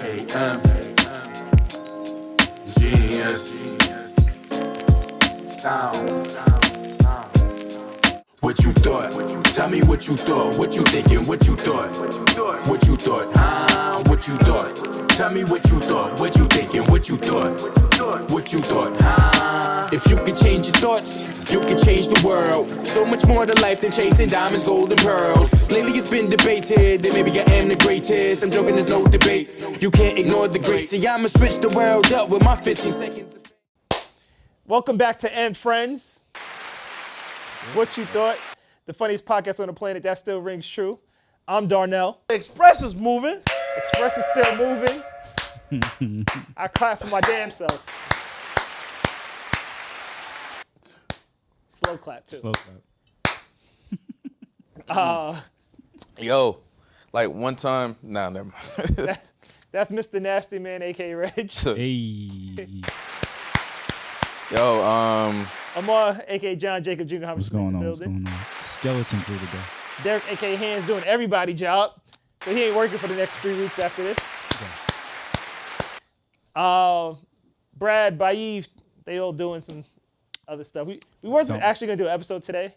AM. Genius. Sound. What you thought? Tell me what you thought. What you thinking? What you thought? What you thought? What you thought? Tell me what you thought. What you thinking? What you thought? What you thought? If you could change your thoughts, you could change the world. So much more to life than chasing diamonds, gold, and pearls. Lately it's been debated that maybe I am the greatest. I'm joking, there's no debate. You can't ignore the great. See, I'ma switch the world up with my 15 seconds. Welcome back to End Friends. What you thought? The funniest podcast on the planet. That still rings true. I'm Darnell. Express is moving. Express is still moving. I clap for my damn self. Slow clap, too. Slow clap. Yo, like one time, nah, never mind. That's Mr. Nasty Man, a.k.a. Reg. Hey. Yo, Amar, a.k.a. John Jacob Jr. What's going on? What's going on? Skeleton crew today. Derek, a.k.a. Hands, doing everybody job. So he ain't working for the next 3 weeks after this. Okay. Brad, Bayev, they all doing some other stuff. We wasn't actually going to do an episode today,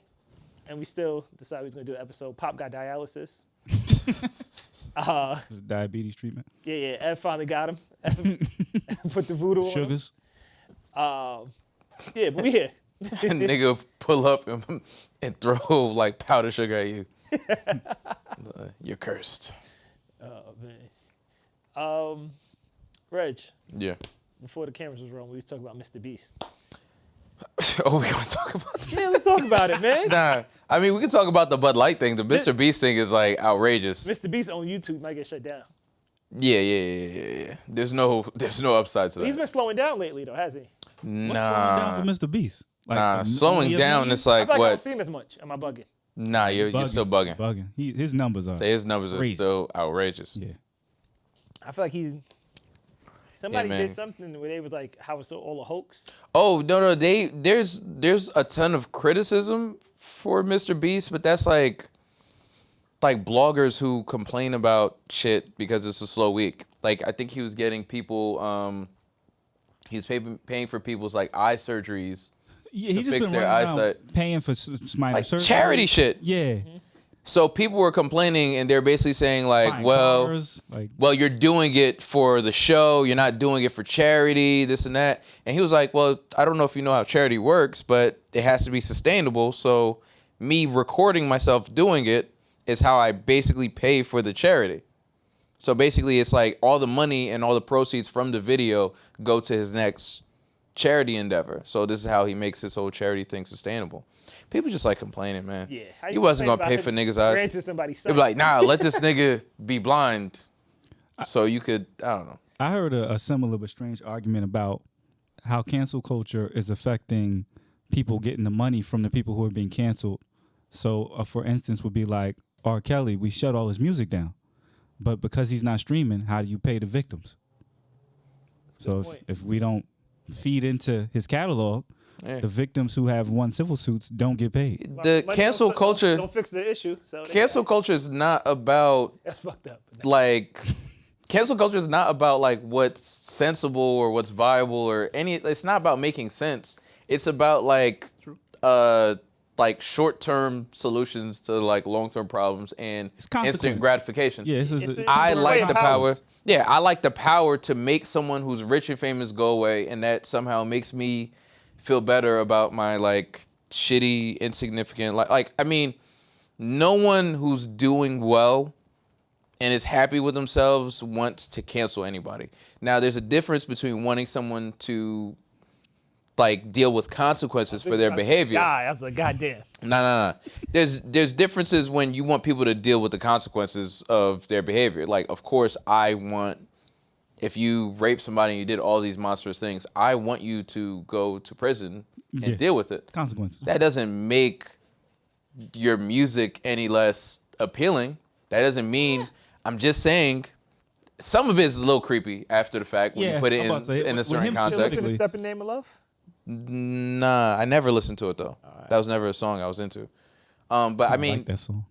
and we still decided we was going to do an episode. Pop got dialysis. Is it diabetes treatment? Yeah, Ed finally got him. Put the voodoo on him. Sugars? Yeah, but we here. nigga pull up and throw like powder sugar at you. You're cursed. Oh, man. Reg, Yeah. before the cameras was rolling, we was talking about MrBeast. Oh, we gonna talk about that? Yeah, let's talk about it, man. Nah, I mean we can talk about the Bud Light thing. The MrBeast thing is like outrageous. MrBeast on YouTube might get shut down. Yeah. There's no upside to that. He's been slowing down lately, though, hasn't he? What's slowing down for Mr. Beast? Like slowing down. It's I like feel like I don't what? see him as much. Am I bugging? Nah, you're still bugging. His numbers are. His numbers are crazy. still outrageous. Yeah. I feel like somebody man. did something where they was like, how it's all a hoax. Oh no, there's a ton of criticism for MrBeast, but that's like bloggers who complain about shit because it's a slow week. Like I think he was getting people, he was paying for people's like eye surgeries. Yeah, he to just fix been their running around eyesight. paying for minor Like surgery. charity shit. Yeah. So people were complaining, and they're basically saying like, Buying well, cars, well, you're doing it for the show. You're not doing it for charity, this and that. And he was like, well, I don't know if you know how charity works, but it has to be sustainable. So me recording myself doing it is how I basically pay for the charity. So basically it's like all the money and all the proceeds from the video go to his next charity endeavor. So this is how he makes this whole charity thing sustainable. People just like complaining, man. Yeah. He wasn't going to pay for niggas' eyes. Granted somebody's They'd be like, nah, let this nigga be blind so you could, I don't know. I heard a similar but strange argument about how cancel culture is affecting people getting the money from the people who are being canceled. So, for instance, would be like R. Kelly, we shut all his music down. But because he's not streaming, how do you pay the victims? So if we don't feed into his catalog, the victims who have won civil suits don't get paid. The cancel culture don't fix the issue. So cancel culture is not about that's fucked up. like cancel culture is not about like what's sensible or what's viable or any. It's not about making sense. It's about like short-term solutions to like long-term problems and instant gratification. Yeah, I like the power. Yeah, I like the power to make someone who's rich and famous go away, and that somehow makes me feel better about my like shitty, insignificant like I mean, no one who's doing well and is happy with themselves wants to cancel anybody. Now, there's a difference between wanting someone to like deal with consequences for their behavior. God, that's a goddamn. No. There's differences when you want people to deal with the consequences of their behavior. Like, of course, I want, if you rape somebody and you did all these monstrous things, I want you to go to prison and deal with it. Consequences. That doesn't make your music any less appealing. That doesn't mean, I'm just saying, some of it is a little creepy after the fact when you put it in a certain context. Listen to Step in the Name of Love? Nah, I never listened to it though. Right. That was never a song I was into. But I mean, like that song.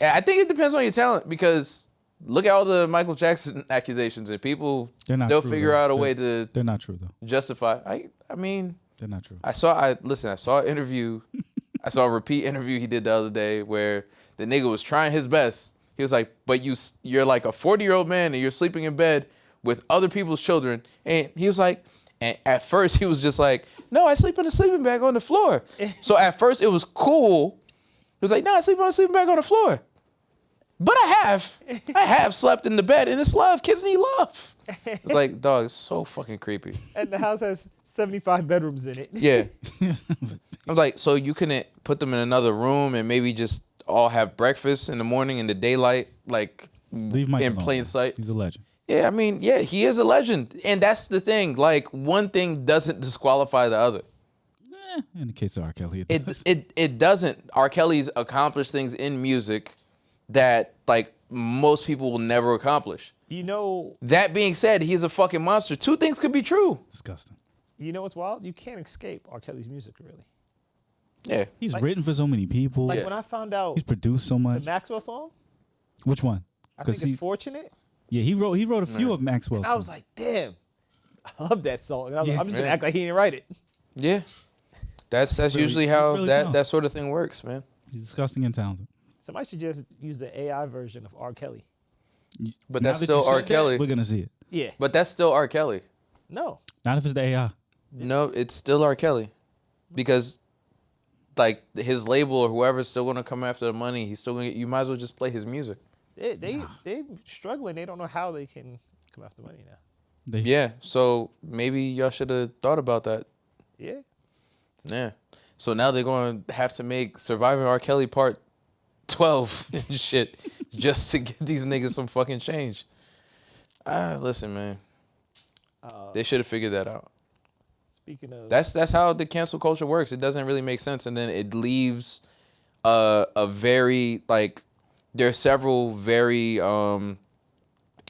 I think it depends on your talent because Look at all the Michael Jackson accusations, and people still figure out a way to. They're not true though. Justify. I mean, they're not true. I saw an interview. I saw a repeat interview he did the other day where the nigga was trying his best. He was like, but you're like a 40-year-old man and you're sleeping in bed with other people's children. And he was like, and at first he was just like, no, I sleep in a sleeping bag on the floor. So at first it was cool. He was like, no, I sleep on a sleeping bag on the floor. But I have slept in the bed, and it's love. Kids need love. It's like, dog, it's so fucking creepy. And the house has 75 bedrooms in it. Yeah. I'm like, so you couldn't put them in another room and maybe just all have breakfast in the morning in the daylight, like Leave Mike in alone. plain sight? He's a legend. Yeah, I mean, yeah, he is a legend. And that's the thing. Like, one thing doesn't disqualify the other. In the case of R. Kelly, It doesn't. R. Kelly's accomplished things in music that, like, most people will never accomplish. You know. That being said, he's a fucking monster. Two things could be true. disgusting. You know what's wild? You can't escape R. Kelly's music, really. Yeah. He's written for so many people. Like when I found out He's produced so much. the Maxwell song, Which one? I think it's Fortunate. Yeah, he wrote a few of Maxwell's. I was like, damn, I love that song. And I was like, I'm just gonna Yeah. act like he didn't write it. Yeah. That's usually how that sort of thing works, man. He's disgusting and talented. Somebody should just use the AI version of R. Kelly. But Now that's that still you said R. Kelly. We're gonna see it. Yeah. But that's still R. Kelly. No. Not if it's the AI. No, it's still R. Kelly. Because, like, his label or whoever's still going to come after the money, he's still going to, you might as well just play his music. They struggling. They don't know how they can come after money now. Yeah, so maybe y'all should have thought about that. Yeah. Yeah. So now they're going to have to make Surviving R. Kelly Part 12 and shit just to get these niggas some fucking change. Listen, man. They should have figured that out. Speaking of, That's how the cancel culture works. It doesn't really make sense, and then it leaves a very, like, there are several very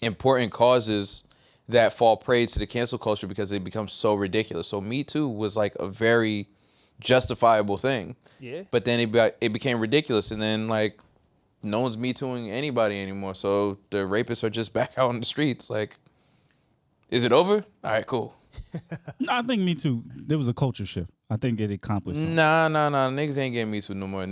important causes that fall prey to the cancel culture because it becomes so ridiculous. So Me Too was like a very justifiable thing. Yeah. But then it became ridiculous, and then, like, no one's Me Tooing anybody anymore. So the rapists are just back out on the streets. Like, is it over? All right, cool. No, I think Me Too. There was a culture shift. I think it accomplished something. Nah. Niggas ain't getting Me Too no more. The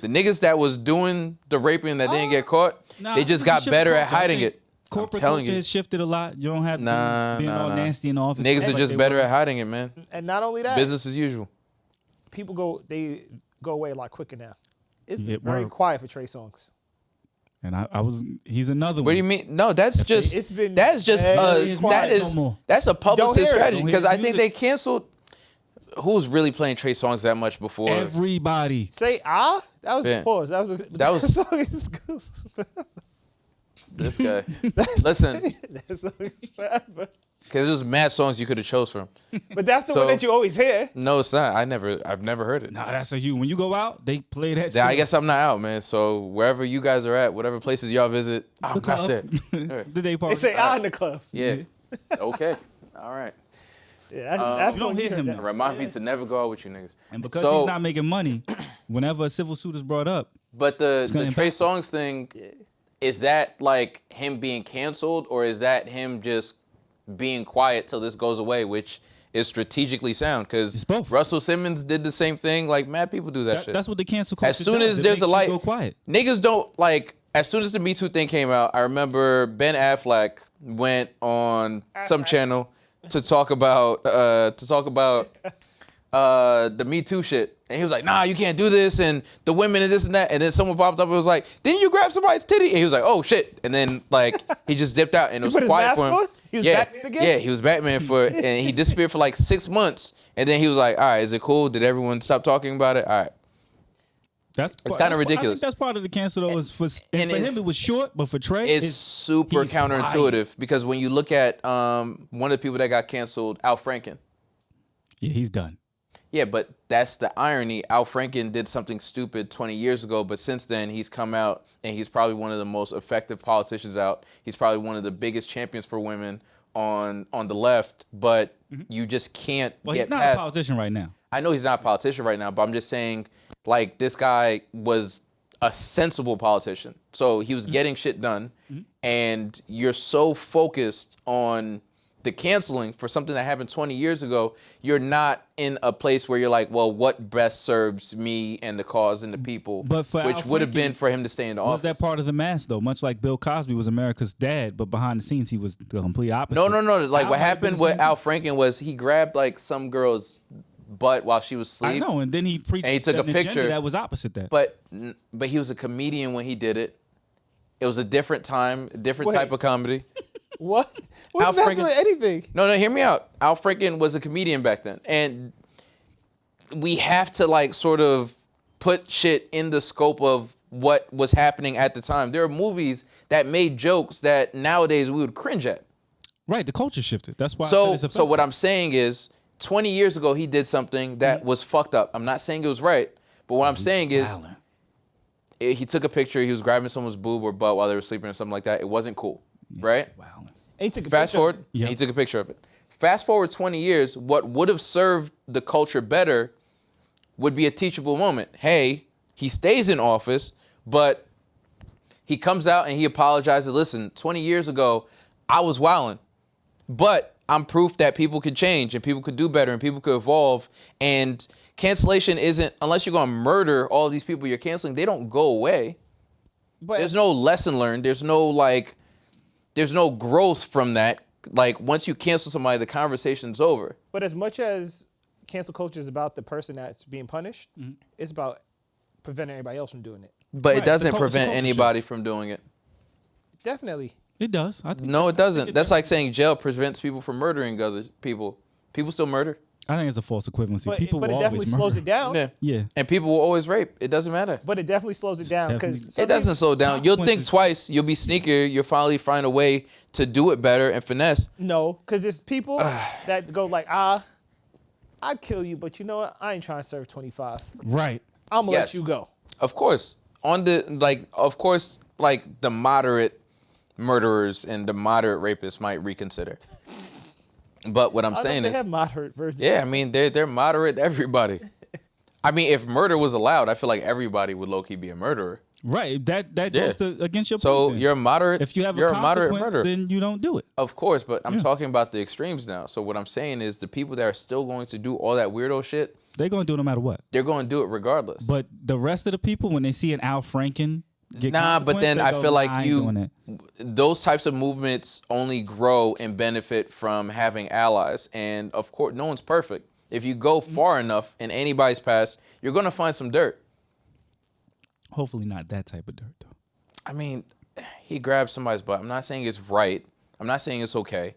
niggas that was doing the raping that didn't get caught, they just got better at hiding it. I'm Corporate telling culture you. has shifted a lot. You don't have to be all nasty in the office. Niggas are like just they better were. at hiding it, man. and not only that, Business as usual. people go away a lot quicker now. It's Yeah, very word. quiet for Trey Songz. And he's another one. What do you mean? No, that's just it's been that's just very that quiet is no more. that's a publicist hear it. strategy Don't because hear I the think music. they canceled. Who's really playing Trey Songz that much before? Everybody. Say that was Yeah. the pause. That was was- song is good. This guy. Listen, That song is forever. because there's mad songs you could have chose from. But that's the So- one that you always hear. No, it's not. I've never heard it. Nah, that's a huge. When you go out, they play that. Yeah, I shit. guess I'm not out, man. So wherever you guys are at, whatever places y'all visit, I'm The not club. there. The day party. They say in the club. Yeah. Okay. All right. Yeah, that's You don't when hear him that. though. Remind me to never go out with you niggas. And because So- he's not making money, whenever a civil suit is brought up, But the gonna Trey impact Songz thing, is that like him being canceled, or is that him just being quiet till this goes away, which is strategically sound? Because It's both. Russell Simmons did the same thing. Like, mad people do that shit. that's what the cancel culture As soon does. as It there's a makes you light, go quiet. niggas don't like. As soon as the Me Too thing came out, I remember Ben Affleck went on some channel to talk about the Me Too shit, and he was like, "Nah, you can't do this," and the women and this and that. And then someone popped up and was like, "Didn't you grab somebody's titty?" And he was like, "Oh shit!" And then like he just dipped out, and it was put his quiet mask for him. on? He was yeah, Batman again? yeah, he was Batman and he disappeared for like 6 months, and then he was like, "All right, is it cool? Did everyone stop talking about it? All right." It's kinda ridiculous. I think that's part of the cancel though. Is for and for him it's- it was short, but for Trey It's super he's counterintuitive because when you look at one of the people that got canceled, Al Franken. Yeah, he's done. Yeah, but that's the irony. Al Franken did something stupid 20 years ago, but since then he's come out and he's probably one of the most effective politicians out. He's probably one of the biggest champions for women on the left, but you just can't Well, get he's not past. a politician right now. I know he's not a politician right now, but I'm just saying, like, this guy was a sensible politician. So he was getting shit done, and you're so focused on the canceling for something that happened 20 years ago, you're not in a place where you're like, well, what best serves me and the cause and the people, But for which Al would have been Franken, for him to stay in the Was office. that part of the mask though? Much like Bill Cosby was America's dad, but behind the scenes he was the complete opposite. No. Like Al what might have happened been the with same Al thing. Franken was he grabbed like some girl's butt while she was asleep. I know, and then he preached And he took an a picture. agenda that was opposite that. But he was a comedian when he did it. It was a different time, a different Wait. type of comedy. What? What Al does that Franken- do with anything? No, hear me out. Al Franken was a comedian back then. And we have to like sort of put shit in the scope of what was happening at the time. There are movies that made jokes that nowadays we would cringe at. Right, the culture shifted. That's why. I said So it's so effective. what I'm saying is 20 years ago he did something that was fucked up. I'm not saying it was right, but what I'm saying is Violent. he took a picture, he was grabbing someone's boob or butt while they were sleeping or something like that. It wasn't cool, right? Violent. And he took a Fast picture. forward, Yeah. and he took a picture of it. Fast forward 20 years, what would have served the culture better would be a teachable moment. Hey, he stays in office, but he comes out and he apologizes. Listen, 20 years ago, I was wilding, but I'm proof that people could change and people could do better and people could evolve. And cancellation isn't, unless you're going to murder all these people you're canceling, they don't go away. But There's no lesson learned. There's no growth from that. Like once you cancel somebody, the conversation's over. But as much as cancel culture is about the person that's being punished, it's about preventing everybody else from doing it. But Right, it doesn't it's a prevent culture anybody from doing it. Definitely. It does. I think. No, it doesn't. That's like saying jail prevents people from murdering other people. People still murder. I think it's a false equivalency. But, People but it will definitely always slows murder. it down. Yeah. Yeah. And people will always rape. It doesn't matter. But it definitely slows it down because Definitely. It doesn't slow down. You'll think Consequences. twice. You'll be sneakier. You'll finally find a way to do it better and finesse. No, because there's people that go like, I'd kill you, but you know what? I ain't trying to serve 25. Right. I'm gonna Yes. let you go. Of course. The moderate murderers and the moderate rapists might reconsider. But what I'm I saying know is, they have moderate versions. yeah, I mean, they're moderate to everybody. I mean, if murder was allowed, I feel like everybody would low-key be a murderer. Right. That Yeah. goes against your So point. then. you're a moderate. if you have you're a a moderate consequence, murderer. then you don't do it. Of course, but I'm talking about the extremes now. So what I'm saying is the people that are still going to do all that weirdo shit, They're going to do it no matter what. they're going to do it regardless. But the rest of the people, when they see an Al Franken get Nah, but consequence, then they I go, feel like "Nah, I ain't doing that." those types of movements only grow and benefit from having allies. And of course, no one's perfect. If you go far enough in anybody's past, you're going to find some dirt. Hopefully not that type of dirt, though. I mean, he grabbed somebody's butt. I'm not saying it's right. I'm not saying it's okay.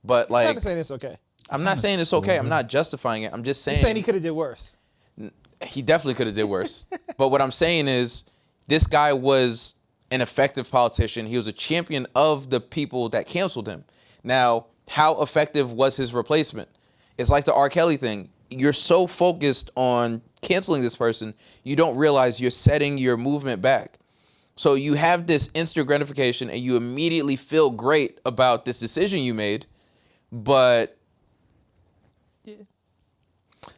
But I'm like, not saying it's okay. I'm not saying it's okay. I'm not justifying it. I'm just saying He's saying he could have did worse. he definitely could have did worse. But what I'm saying is this guy was an effective politician. He was a champion of the people that canceled him. Now, how effective was his replacement? It's like the R. Kelly thing. You're so focused on canceling this person, you don't realize you're setting your movement back. So you have this instant gratification and you immediately feel great about this decision you made, but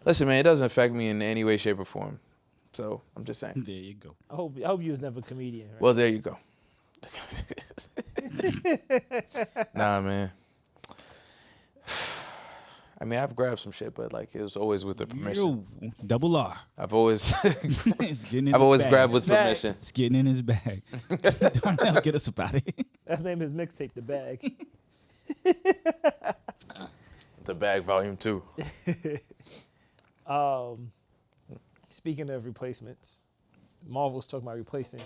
listen, man, it doesn't affect me in any way, shape, or form. So I'm just saying. There you go. I hope you was never a comedian. Right? Well, there you go. Nah, man. I mean, I've grabbed some shit, but like it was always with the permission. Yo, double R. I've always, It's getting in I've his always bag. grabbed with Bag. permission. It's getting in his bag. Darnell, get us about it. That's the name of his mixtape, The Bag. The Bag Volume 2. Speaking of replacements, Marvel's talking about replacing,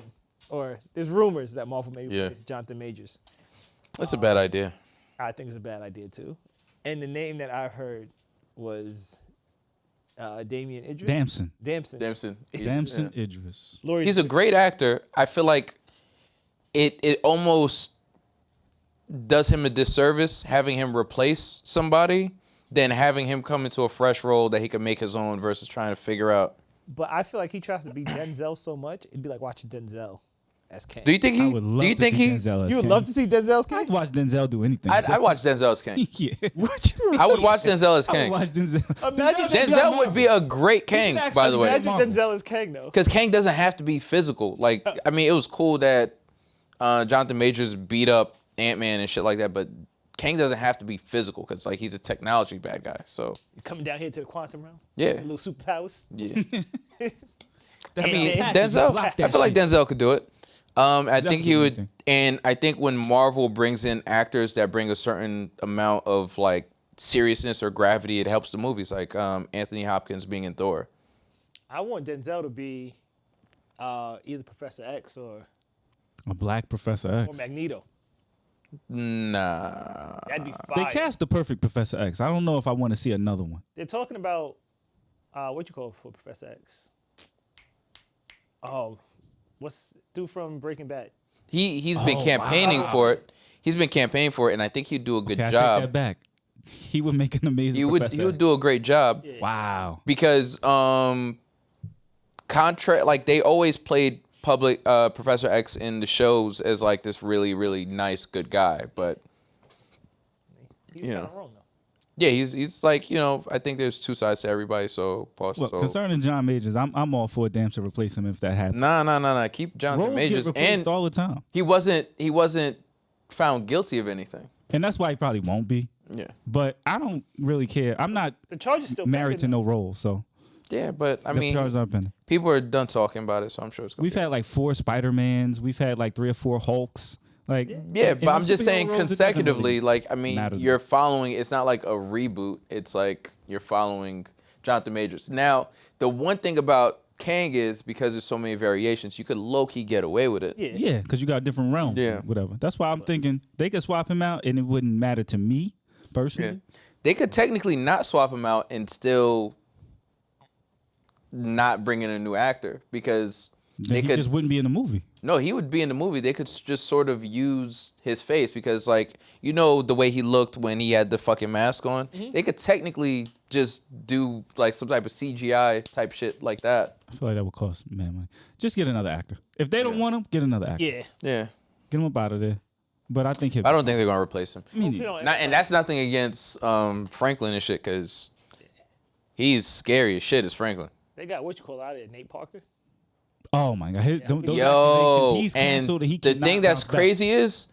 or there's rumors that Marvel may replace Jonathan Majors. That's a bad idea. I think it's a bad idea too. And the name that I've heard was Damian Idris. Damson. Damson. Damson Idris. Lori, He's a great actor. I feel like it almost does him a disservice having him replace somebody than having him come into a fresh role that he can make his own versus trying to figure out. but I feel like he tries to be Denzel so much, it'd be like watching Denzel as Kang. Do you think I he? would Do love you to think see he? Denzel as You would King. love to see Denzel as King? I'd watch Denzel do anything. I watch Denzel as King. Yeah. What you mean? I would watch Denzel as I King. would watch Denzel. Imagine Denzel would be a great King, actually by the way. Imagine Marvel. Denzel as Kang though. Because Kang doesn't have to be physical. Like, I mean, it was cool that Jonathan Majors beat up Ant-Man and shit like that, but Kang doesn't have to be physical because like he's a technology bad guy. So Coming down here to the quantum realm. yeah, Little superpowers. yeah. I Ant-Man. mean, Package, Denzel. block I that feel like shit. Denzel could do it. I think he do would, anything. and I think when Marvel brings in actors that bring a certain amount of like seriousness or gravity, it helps the movies. Like Anthony Hopkins being in Thor. I want Denzel to be either Professor X or A black Professor X. Magneto. Nah. That'd be They fire. cast the perfect Professor X. I don't know if I want to see another one. They're talking about what you call it for Professor X. Oh, what's dude from Breaking Bad? He's been campaigning for it. He's been campaigning for it, and I think he'd do a good Okay, I take job. that back. He would make an amazing He would Professor X. do a great job. Yeah. Wow. Because like they always played Professor X in the shows as like this really, really nice good guy, but He's You kind know. of wrong though. yeah, he's like, I think there's two sides to everybody. So pause. Well, So concerning John Majors, I'm all for a damn to replace him if that happens. nah. Keep Jonathan Roles Majors, get replaced and all the time, he wasn't found guilty of anything. and that's why he probably won't be. Yeah, But I don't really care. I'm not The charge is still married to pending, no role, so yeah, but I the mean, charges aren't pending. people are done talking about it, so I'm sure it's gonna. We've had like 4 Spider-Mans. We've had like 3 or 4 Hulks. Like Yeah, in but I'm those just superhero saying roles, it doesn't consecutively, really like, I mean, matter to you're me. following, it's not like a reboot. It's like you're following Jonathan Majors. Now, the one thing about Kang is because there's so many variations, you could low-key get away with it. Yeah. Yeah, because you got different realms. Yeah. Whatever. That's why I'm thinking they could swap him out and it wouldn't matter to me personally. They could technically not swap him out and still not bring in a new actor because Then they he could just wouldn't be in the movie. No, he would be in the movie. They could just sort of use his face because, like, the way he looked when he had the fucking mask on. They could technically just do like some type of CGI type shit like that. I feel like that would cost mad money. Just get another actor. If they don't want him, get another actor. Yeah. Yeah, Get him up out of there. But I think I don't think they're gonna replace him. I mean, You know, And that's nothing against Franklin and shit because he's scary as shit as Franklin. they got what you call out of it, Nate Parker. oh my god, those Yo, accusations, he's and canceled. He the cannot thing that's bounce back. crazy is,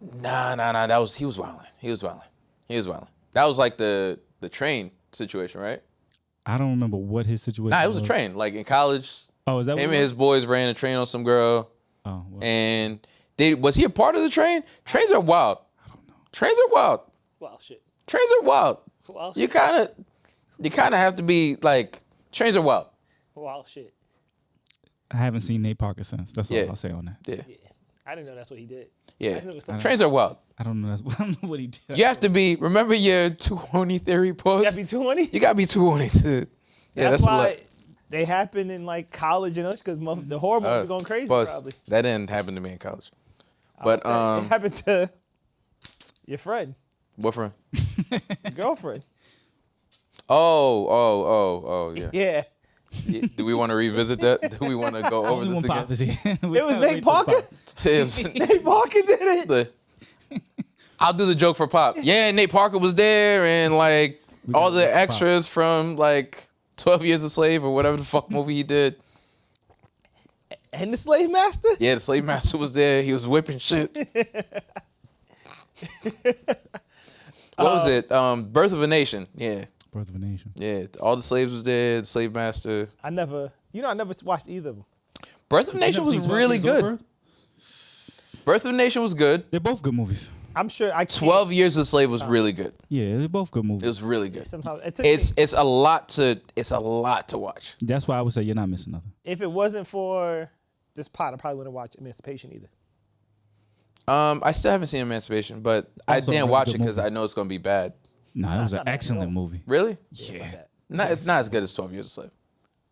he was wilding. That was like the train situation, right? I don't remember what his situation. Nah, it was a train. Like in college, Oh, is that what him it and was? his boys ran a train on some girl, Oh, well, and was he a part of the train? Trains are wild. I don't know. Trains are wild. Well, shit. Trains are wild. Well, You kind of have to be like, trains are wild. Well, shit. I haven't seen Nate Parker since. That's all Yeah. I'll say on that. Yeah, Yeah. I didn't know that's what he did. I yeah. just knew it was something. Trains are wild. I don't know. I don't know what he did. You have to be. Remember your too horny theory post. You gotta be 220. You gotta be too horny to. Yeah, that's that's a why lot. they happen in like college and because the horror movies going crazy Boss, probably. that didn't happen to me in college. But It happened to your friend, what friend? your girlfriend. Oh, yeah. Yeah. Yeah. Do we want to revisit that? Do we want to go over Only this when Pop again? is here. It was Nate Parker. It was- Nate Parker did it. I'll do the joke for Pop. Yeah, Nate Parker was there, and like all gotta the let Pop. extras from like 12 Years a Slave or whatever the fuck movie he did. And the slave master. Yeah, the slave master was there. He was whipping shit. What was it? Birth of a Nation. Yeah. Birth of a Nation. Yeah. All the slaves was there. The slave master. I never watched either of them. Birth of a Nation was Never seen 12 really Years Old good. Birth? Birth of a Nation was good. They're both good movies. I'm sure I can't. 12 Years a Slave was really good. Yeah, they're both good movies. It was really good. Sometimes it took me, It's a lot to watch. That's why I would say you're not missing nothing. if it wasn't for this pot, I probably wouldn't watch Emancipation either. I still haven't seen Emancipation, but I Also a didn't really watch good it because movie. I know it's gonna be bad. No, that was not an bad at excellent all. movie. Really? Yeah. No, it's not as good as 12 Years a Slave.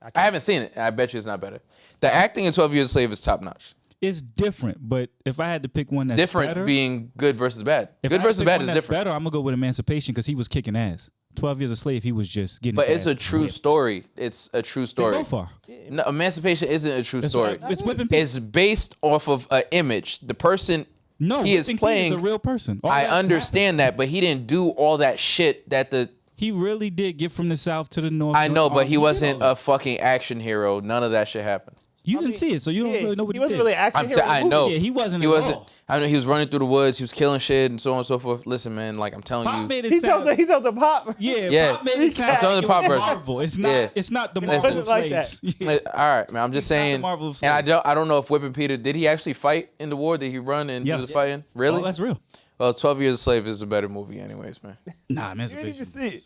I I haven't seen it. I bet you it's not better. The acting in 12 Years a Slave is top notch. It's different, but if I had to pick one that's Different better, being good versus bad. if I Good had to versus pick bad one is that's different. Better, I'm gonna go with Emancipation because he was kicking ass. 12 Years a Slave, he was just getting. But his it's a ass true whipped. story. It's a true They story. both are. No, Emancipation isn't a true That's story. why it's whipping people. It's based off of an image. The person No, he is Whipping Kid playing. is a real person. All I that understand that, but he didn't do all that shit that the. He really did get from the south to the north. I know, but he did wasn't all a fucking action hero. None of that shit happened. You didn't see it, so you don't really know what he wasn't did. really action hero. I know. Yeah, he wasn't. He wasn't. Involved. I know he was running through the woods. He was killing shit and so on and so forth. Listen, man, like I'm telling Pop you. made it He sound. tells the pop. Yeah. Pop made it sound. I'm telling like the pop it was version. Marvel. It's not. Yeah. It's not the It Marvel wasn't of like slaves. that. All right, man. I'm just not the saying. Marvel of And slaves. I don't know if Whipping Peter did he actually fight in the war? Did he run and he Yes. was fighting? Really? Oh, that's real. Well, 12 Years a Slave is a better movie, anyways, man. Nah, You didn't even Emancipation. see it.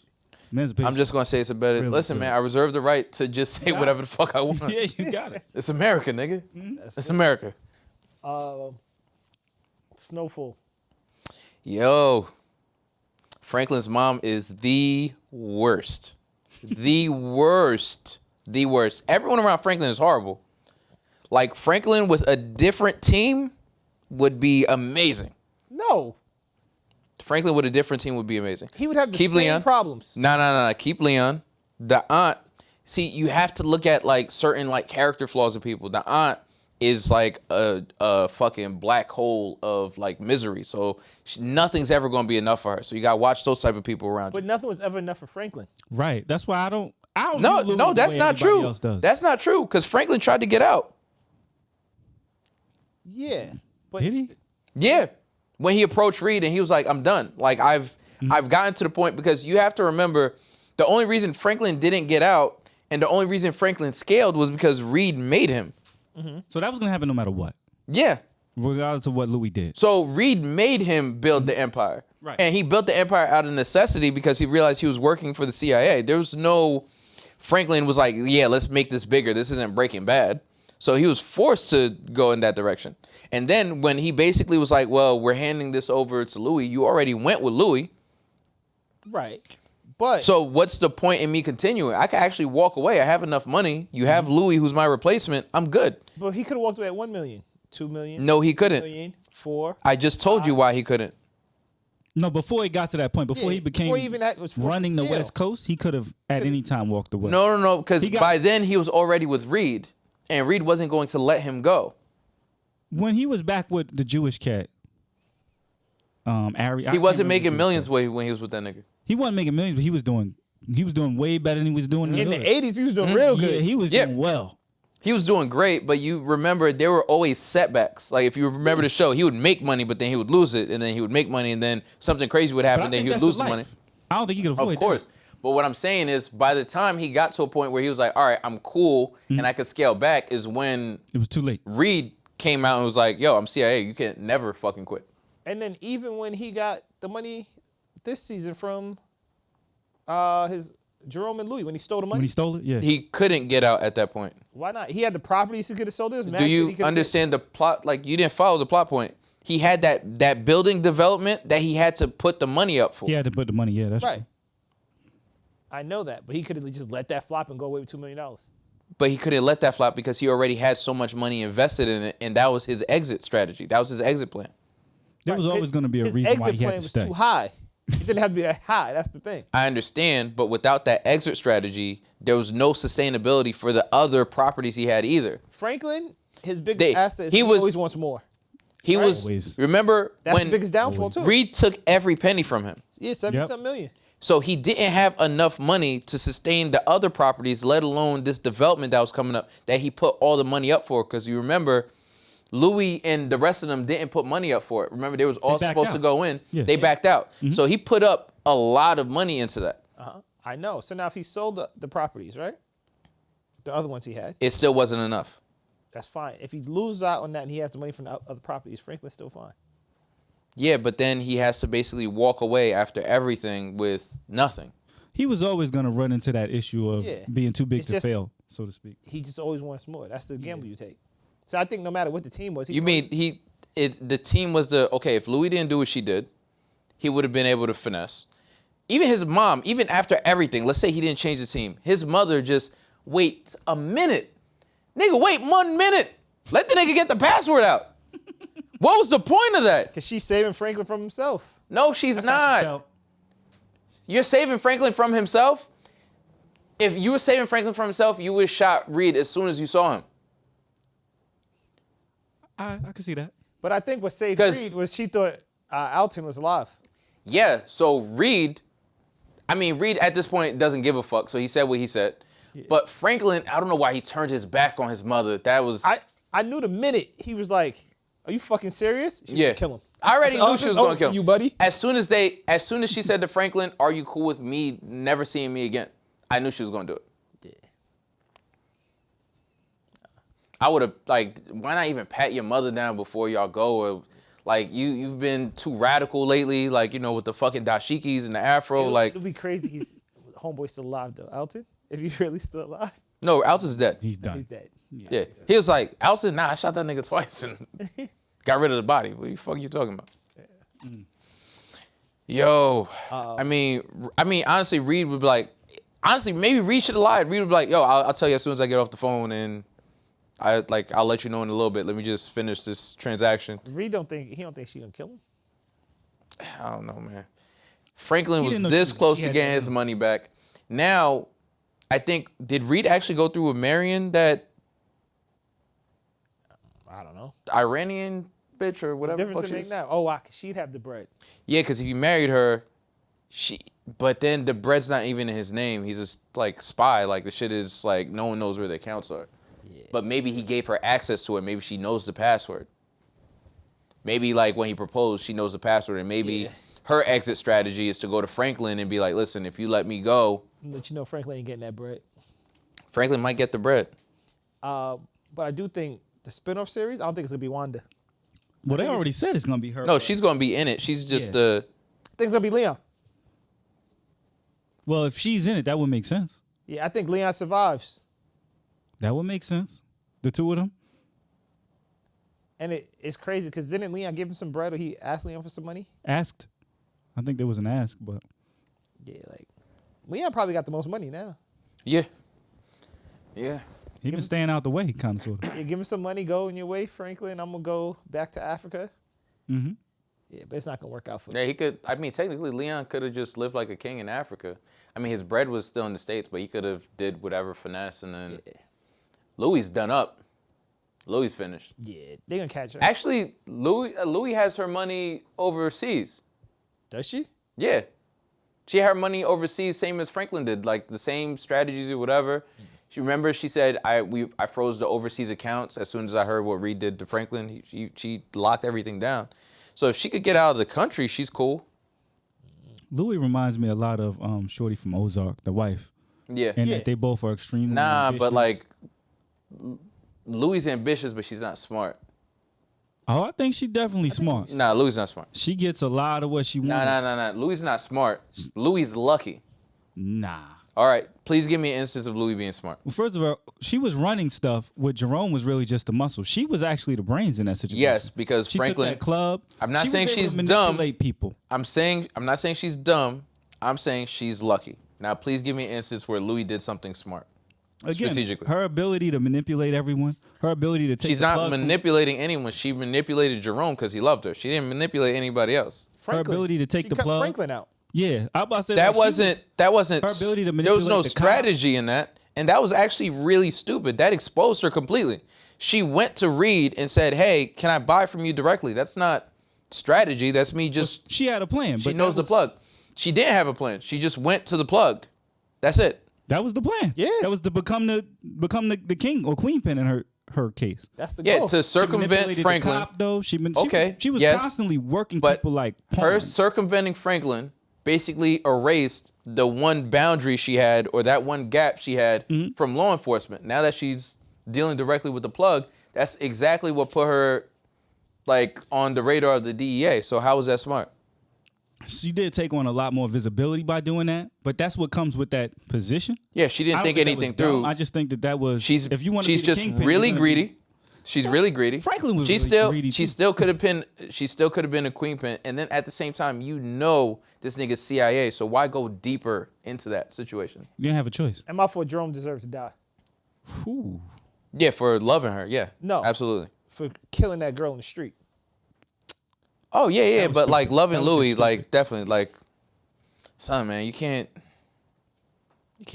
Emancipation. I'm just gonna say it's a better. Really Listen, good. man. I reserve the right to just say whatever the fuck I want. Yeah, you got it. It's America, nigga. It's America. Snowfall. Yo, Franklin's mom is the worst. The worst. The worst. Everyone around Franklin is horrible. Like Franklin with a different team would be amazing. No, Franklin with a different team would be amazing. he would have the Keep same Leon. problems. No. Keep Leon. The aunt. See, you have to look at like certain like character flaws of people. The aunt is like a fucking black hole of like misery. So nothing's ever going to be enough for her. So you got to watch those type of people around you. But nothing was ever enough for Franklin. Right. That's why I don't. No, view Louis no, the that's way not everybody true. else does. That's not true because Franklin tried to get out. Yeah, but Did he? Yeah. When he approached Reed and he was like, I'm done. Like I've gotten to the point because you have to remember the only reason Franklin didn't get out and the only reason Franklin scaled was because Reed made him. So that was gonna happen no matter what, Yeah. regardless of what Louis did. So Reed made him build the empire. Right. And he built the empire out of necessity because he realized he was working for the CIA. There was no Franklin was like, yeah, let's make this bigger. This isn't Breaking Bad. So he was forced to go in that direction. And then when he basically was like, well, we're handing this over to Louis, you already went with Louis. right. But So what's the point in me continuing? I can actually walk away. I have enough money. You have Louis, who's my replacement. I'm good. but he could have walked away at 1 million, 2 million, No, he 3 couldn't. million, 4. I just told you why he couldn't. No, before he got to that point, before Yeah, he became before he even was forced to running the scale. West Coast, he could have at any time walked away. No, because He got- by then he was already with Reed, and Reed wasn't going to let him go. When he was back with the Jewish cat, Ari, He wasn't making millions when he was with that nigga. He wasn't making millions, but he was doing way better than he was doing In the hood. 80s, he was doing real Yeah, good. he was Yeah. doing well. He was doing great, but you remember there were always setbacks. Like if you remember the show, he would make money, but then he would lose it, and then he would make money, and then something crazy would But I happen, then think he would that's lose the the life. money. I don't think he could avoid Of course. But what I'm saying is by the time he got to a point where he was like, all right, I'm cool, and I could scale back is when that. It was too late. Reed came out and was like, yo, I'm CIA. You can't never fucking quit. And then even when he got the money this season from his Jerome and Louis, when he stole the money, When he stole it, yeah. He couldn't get out at that point. why not? He had the properties he could have sold. There's Do you understand the plot? Like you didn't follow the plot point. He had that building development that he had to put the money up for. He had to put the money. Yeah, that's Right. true. I know that, but he could have just let that flop and go away with $2 million. But he couldn't let that flop because he already had so much money invested in it, and that was his exit strategy. That was his exit plan. There was Right. always going to be a His reason why exit he had plan to was stay. too high. It didn't have to be that high. That's the thing. I understand, but without that exit strategy, there was no sustainability for the other properties he had either. Franklin, his biggest They- asset is he he was- always wants more. He Right. was Always. remember That's when the biggest downfall too. Reed took every penny from him. Yeah, 70-something million. So he didn't have enough money to sustain the other properties, let alone this development that was coming up that he put all the money up for. Because you remember, Louis and the rest of them didn't put money up for it. Remember, they was all backed supposed to out. go in. Yeah. They backed out. So he put up a lot of money into that. I know. So now if he sold the properties, right? The other ones he had, It still wasn't enough. that's fine. If he loses out on that and he has the money from the other properties, Franklin's still fine. Yeah, but then he has to basically walk away after everything with nothing. He was always going to run into that issue of Yeah. being too big It's to just- fail, so to speak. He just always wants more. That's the gamble you take. So I think no matter what the team was, You mean the team was okay, if Louis didn't do what she did, he would have been able to finesse. Even his mom, even after everything, let's say he didn't change the team, his mother just, wait a minute. Nigga, wait 1 minute. Let the nigga get the password out. What was the point of that? because she's saving Franklin from himself. No, she's how she not. felt. You're saving Franklin from himself? If you were saving Franklin from himself, you would have shot Reed as soon as you saw him. I can see that. But I think what saved 'Cause- Reed was she thought Alton was alive. Yeah, so Reed at this point doesn't give a fuck, so he said what he said. But Franklin, I don't know why he turned his back on his mother. That was I knew the minute he was like, "Are you fucking serious?" She was gonna kill him. I already knew she was going to kill him. You, buddy. As soon as she said to Franklin, "Are you cool with me never seeing me again?" I knew she was going to do it. Yeah. I would have why not even pat your mother down before y'all go? Or like you've been too radical lately, with the fucking dashikis and the afro. It'll be crazy. He's homeboy still alive though. Elton, if he's really still alive. No, Alton's dead. He's done. He's dead. Yeah. He was like, Alton, nah, I shot that nigga twice and got rid of the body. What the fuck are you talking about? Yeah. Yo, I mean, honestly, Reed would be like, maybe Reed should have lied. Reed would be like, yo, I'll tell you as soon as I get off the phone, and I'll let you know in a little bit. Let me just finish this transaction. Reed don't think she gonna kill him. I don't know, man. Franklin was this close to getting his money back. Now, I think, did Reed actually go through with Marion, that I don't know. Iranian bitch or whatever? What difference it make now? Oh, she'd have the bread. Yeah, because if you married her, but then the bread's not even in his name. He's just like spy. Like the shit is like no one knows where the accounts are. Yeah. But maybe he gave her access to it. Maybe she knows the password. Maybe like when he proposed, she knows the password, and maybe her exit strategy is to go to Franklin and be like, "Listen, if you let me go." Let you know Franklin ain't getting that bread. Franklin might get the bread. But I do think the spinoff series, I don't think it's going to be Wanda. Well, they already said it's going to be her. No, she's going to be in it. She's just the... I think it's going to be Leon. Well, if she's in it, that would make sense. Yeah, I think Leon survives. That would make sense. The two of them. And it's crazy because didn't Leon give him some bread or he asked Leon for some money? Asked. I think there was an ask, but... Yeah, like... Leon probably got the most money now. Yeah. Yeah. He been staying out the way, kind of, sort of. Yeah, give him some money, go in your way, Franklin. I'm going to go back to Africa. Mm-hmm. Yeah, but it's not going to work out for him. Yeah, he could... I mean, technically, Leon could have just lived like a king in Africa. I mean, his bread was still in the States, but he could have did whatever finesse, and then... Yeah. Louis done up. Louis finished. Yeah, they're going to catch her. Actually, Louis has her money overseas. Does she? Yeah. She had her money overseas, same as Franklin did, like the same strategies or whatever. She remember she said, I froze the overseas accounts as soon as I heard what Reed did to Franklin. She locked everything down. So if she could get out of the country, she's cool. Louis reminds me a lot of Shorty from Ozark, the wife. Yeah. And that they both are extremely ambitious. But like Louis ambitious, but she's not smart. Oh, I think she's definitely smart. Nah, Louis not smart. She gets a lot of what she wants. Nah. Louis not smart. Louis lucky. Nah. All right, please give me an instance of Louis being smart. Well, first of all, she was running stuff where Jerome was really just the muscle. She was actually the brains in that situation. Yes, because she Franklin took that club. I'm not saying she's dumb. People. I'm not saying she's dumb. I'm saying she's lucky. Now, please give me an instance where Louis did something smart. Again, strategically. Her ability to manipulate everyone, her ability to take She's not manipulating anyone. She manipulated Jerome because he loved her. She didn't manipulate anybody else. Franklin, her ability to take the plug. Franklin out. Yeah, I about to say that wasn't her ability to manipulate. There was no strategy in that, and that was actually really stupid. That exposed her completely. She went to Reed and said, "Hey, can I buy from you directly?" That's not strategy. That's me just. Well, she had a plan. She knows the plug. She didn't have a plan. She just went to the plug. That's it. That was the plan. Yeah. That was to become the king or queen pin in her case. That's the goal. Yeah, to circumvent Franklin. The cop, though. She was constantly working but people like her circumventing Franklin basically erased the one boundary she had or that one gap she had from law enforcement. Now that she's dealing directly with the plug, that's exactly what put her like on the radar of the DEA. So how was that smart? She did take on a lot more visibility by doing that, but that's what comes with that position. Yeah, she didn't think anything through. I just think that was. She's just really greedy. She's really greedy. Franklin was greedy. She still could have been a queen pin, and then at the same time, this nigga's CIA. So why go deeper into that situation? You didn't have a choice. And my fault, Jerome deserved to die. Ooh. Yeah, for loving her. Yeah. No. Absolutely. For killing that girl in the street. Oh yeah, but like loving Louis, like definitely, like, son, man, you can't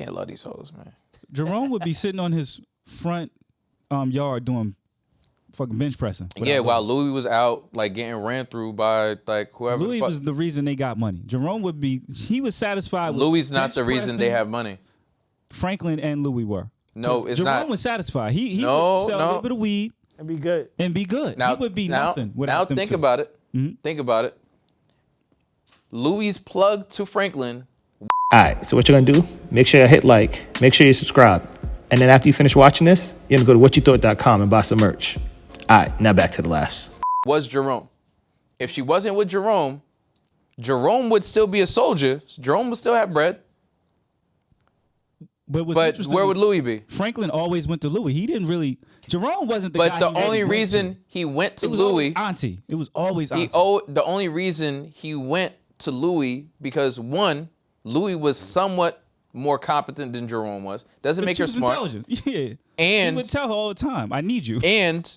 love these hoes, man. Jerome would be sitting on his front yard doing fucking bench pressing. Yeah, while Louis was out, like getting ran through by like whoever. Louis was the reason they got money. Jerome he was satisfied. Louis not the reason they have money. Franklin and Louis were. No, it's Jerome not. was satisfied. He would No, sell a little bit of weed And be good. and be good. Now, he would be now, nothing now without them think two. about it. Think about it. Louis' plug to Franklin. All right, so what you're gonna do, make sure you hit like, make sure you subscribe. And then after you finish watching this, you're gonna go to whatyoutthought.com and buy some merch. All right, now back to the laughs. Was Jerome. If she wasn't with Jerome, Jerome would still be a soldier. Jerome would still have bread. But Where would Louis be? Franklin always went to Louis. He didn't really. Jerome wasn't the guy. But the he only went reason to. he went to It was Louis, always Auntie. It was always Auntie. the only reason he went to Louis because one, Louis was somewhat more competent than Jerome was. Doesn't But make she her was smart. Intelligent. Yeah. And- he would tell her all the time, "I need you." And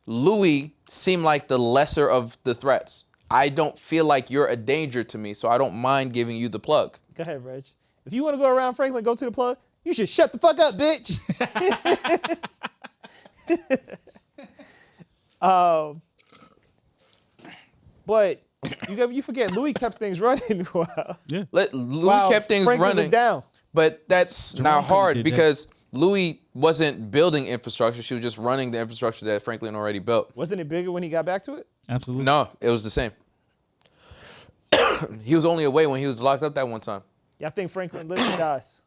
Louis seemed like the lesser of the threats. I don't feel like you're a danger to me, so I don't mind giving you the plug. Go ahead, Reg. If you want to go around Franklin, go to the plug. You should shut the fuck up, bitch. But you forget Louis kept things running a while. Yeah. Louis kept things Franklin running. was down. But that's Jerome not could've hard did that. because Louis wasn't building infrastructure. She was just running the infrastructure that Franklin already built. Wasn't it bigger when he got back to it? Absolutely. No, it was the same. He was only away when he was locked up that one time. Y'all think Franklin lived or dies?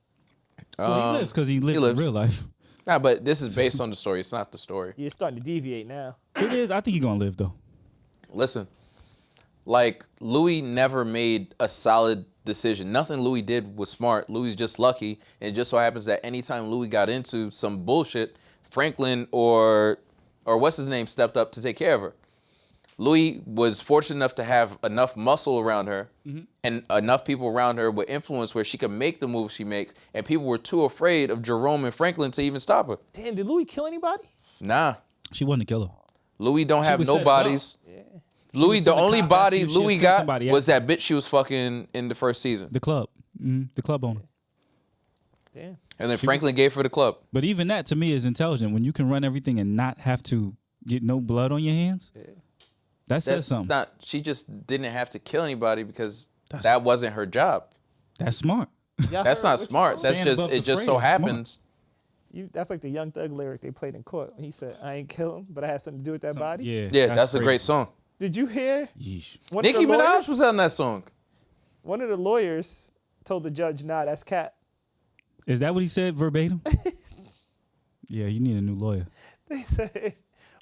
Well, he lives because he lived in lives. real life. Nah, but this is based on the story. It's not the story. Yeah, it's starting to deviate now. It is. I think he's gonna live though. Listen, like Louis never made a solid decision. Nothing Louis did was smart. Louis just lucky, and it just so happens that anytime Louis got into some bullshit, Franklin or what's his name stepped up to take care of her. Louis was fortunate enough to have enough muscle around her and enough people around her with influence where she could make the moves she makes, and people were too afraid of Jerome and Franklin to even stop her. Damn, did Louis kill anybody? Nah, She wasn't a killer. Louis don't have was no set up. bodies. Louis, was the sent a only cop body after she Louis sent got somebody was after. that bitch she was fucking in the first season. The club. The club owner. Damn. And then Franklin gave her the club. But even that to me is intelligent. When you can run everything and not have to get no blood on your hands, that says That's something. not. She just didn't have to kill anybody because that wasn't her job. That's smart. Y'all That's heard not what you smart. called That's Stand just above it. the Just so fray is smart. happens. that's like the Young Thug lyric they played in court. He said, "I ain't kill him, but I had something to do with that body." Yeah. Yeah, that's a crazy. great song. Did you hear? Yeesh. One Nicki of the Minaj lawyers, was on that song. one of the lawyers told the judge, "Nah, that's cat." Is that what he said verbatim? Yeah, you need a new lawyer. They said,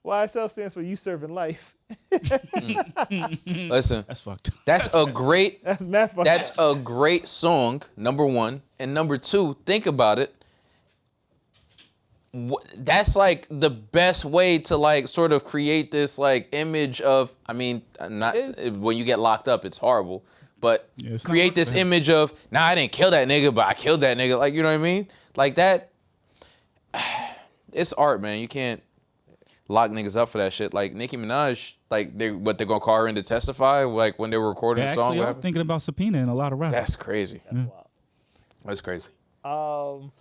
YSL stands for you serving life. Listen, That's fucked. that's a great. That's mad fucked That's up. a great song. Number one, and number two. Think about it. That's like the best way to like sort of create this like image of. I mean, not when you get locked up, it's horrible. But Yeah, it's not create working this for him. image of, nah, I didn't kill that nigga, but I killed that nigga. Like, you know what I mean? Like that. It's art, man. You can't lock niggas up for that shit. Like Nicki Minaj, like they're gonna call her in to testify, like when they were recording They a song. actually what are happened? thinking about subpoenaing a lot of rappers. That's crazy. That's wild. That's crazy. Um,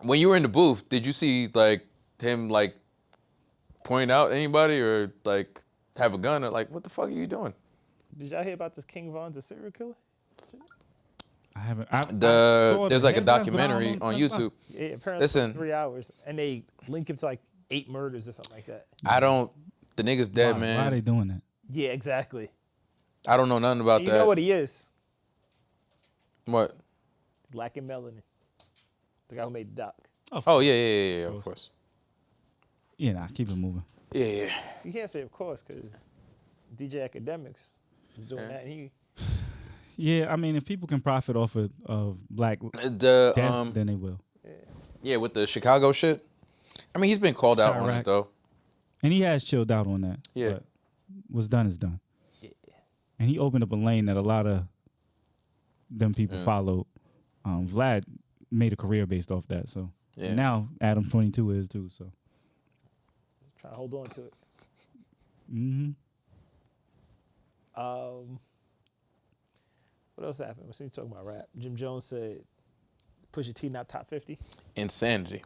When you were in the booth, did you see like him like point out anybody or like have a gun or like what the fuck are you doing? did y'all hear about this King Von's a serial killer? I haven't. I saw There's the like a headlines, but I don't documentary know on nothing about YouTube. Yeah, apparently Listen. it's 3 hours, and they link him to like 8 murders or something like that. The nigga's dead, Why are man. they doing that? Yeah, exactly. I don't know nothing about And you that. know what he is? What? He's lacking melanin. The guy who made the doc. Oh yeah, of course. Yeah, nah, keep it moving. Yeah. You can't say of course because DJ Academics is doing that. And he Yeah, I mean, if people can profit off of black The death, then they will. yeah, with the Chicago shit. I mean, he's been called out on it Chirac. though. And he has chilled out on that. Yeah. But what's done is done. And he opened up a lane that a lot of them people followed. Vlad made a career based off that. So Yeah. now Adam 22 is too. So trying to hold on to it. mm-hmm. What else happened? We're talking about rap. Jim Jones said Pusha T not top 50. Insanity.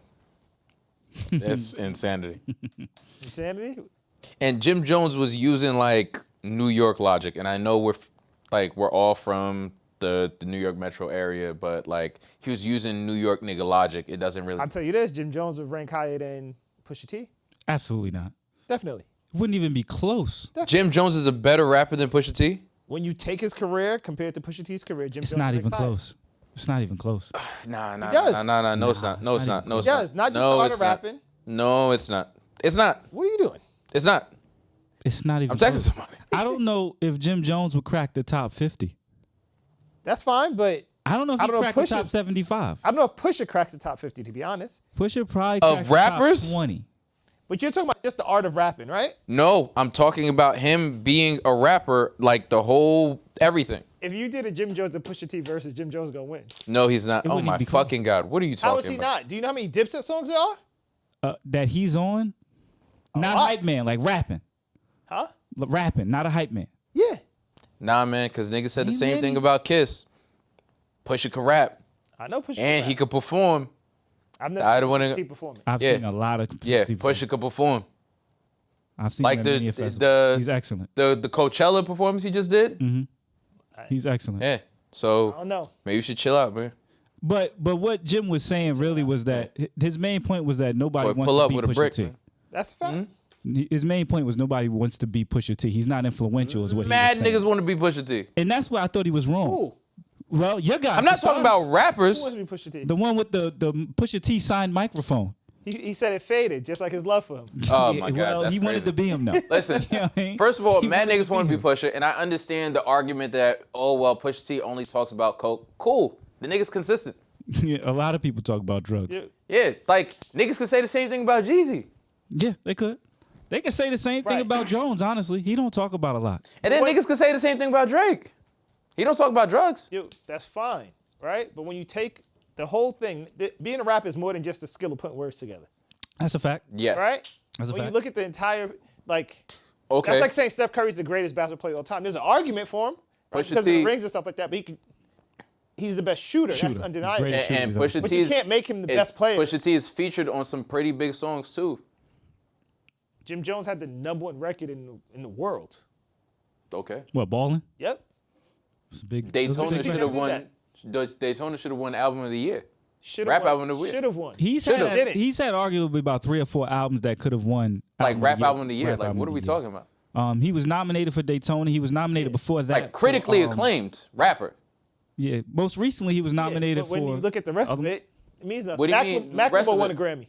That's insanity. Insanity? And Jim Jones was using like New York logic, and I know we're all from the New York metro area, but like he was using New York nigga logic. It doesn't really. I'll tell you this: Jim Jones would rank higher than Pusha T. Absolutely not. Definitely. Wouldn't even be close. Jim Jones is a better rapper than Pusha T. When you take his career compared to Pusha T's career, Jim It's Jones not ranks even higher. close. It's not even close. Nah. does. No, it's not. No, it's not. No, it's He not. does. Not just No, the art it's of not. rapping. No, it's not. It's not. What are you doing? It's not. It's not even I'm texting close. somebody. I don't know if Jim Jones would crack the top 50. That's fine, but I don't know if he cracked the top 75. I don't know if Pusha cracks the top 50, to be honest. Pusha probably Of cracks the top rappers? 20. But you're talking about just the art of rapping, right? No, I'm talking about him being a rapper, like the whole everything. If you did a Jim Jones and Pusha T versus Jim Jones gonna win. No, he's not. It Oh wouldn't my even be close. fucking god! What are you talking How is he about? not? Do you know how many Dipset songs there are? That he's on, not lot. hype man, like rapping. Huh? Rapping, not a hype man. Yeah. Nah, man, because niggas said the Ain't same many. thing about Kiss. Pusha could rap I know Pusha. and can he rap. could perform. I've never I seen don't wanna- Pusha T performing. I've Yeah. seen a lot of Yeah, people. Pusha could perform. I've seen Like him the- at many festivals. the- He's excellent. The Coachella performance he just did. He's excellent. Yeah. I So don't know. maybe you should chill out, man. But what Jim was saying really was that his main point was that nobody Boy, wants pull to up beat with a Pusha brick, T. man. That's a fact. His main point was nobody wants to beat Pusha T. He's not influential, is what Mad he was saying. niggas want to be Pusha T. And that's why I thought he was wrong. Ooh. Well, your guy. I'm not talking about Who rappers. wants to be Pusha T? the one with the Pusha T signed microphone. He said it faded, just like his love for him. Oh Yeah, my god, well, that's he crazy. wanted to be him though. Listen, You know what I mean? first of all, He mad wanted niggas want to be him. Pusha, and I understand the argument that, oh, well, Pusha T only talks about coke. Cool. The nigga's consistent. Yeah, a lot of people talk about drugs. Yeah. Yeah, like, niggas can say the same thing about Jeezy. Yeah, they could. They could say the same thing Right. about Jones, honestly. He don't talk about a lot. And then niggas can say the same thing about Drake. He don't talk about drugs. Yo, that's fine, right? But when you take the whole thing, being a rapper is more than just the skill of putting words together, That's a fact. Yeah. right? That's a when fact. you look at the entire, like, Okay. that's like saying Steph Curry's the greatest basketball player of all time. There's an argument for him, right? Pusha Because of T- the rings and stuff like that, but he's the best shooter. That's Shooter. undeniable. Greatest And shooter. Pusha But T you is, can't make him the best player. Pusha T is featured on some pretty big songs too. Jim Jones had the #1 record in the world. Okay. What, balling? Yep. It's a big. Daytona big should deal. have won. Daytona should have won album of the year. Should Rap have album of the won. year. Should have won. He's Should've. had, Didn't. he's had arguably about 3 or 4 albums that could have won. Like rap album of the year. Rap Like album what are of we the year. talking about? He was nominated for Daytona. He was nominated before that. Like critically for, acclaimed rapper. Yeah, most recently he was Yeah, nominated but when for. you look at the rest of other- it, it means nothing. What do you mean, the rest Macklemore of won a a Grammy.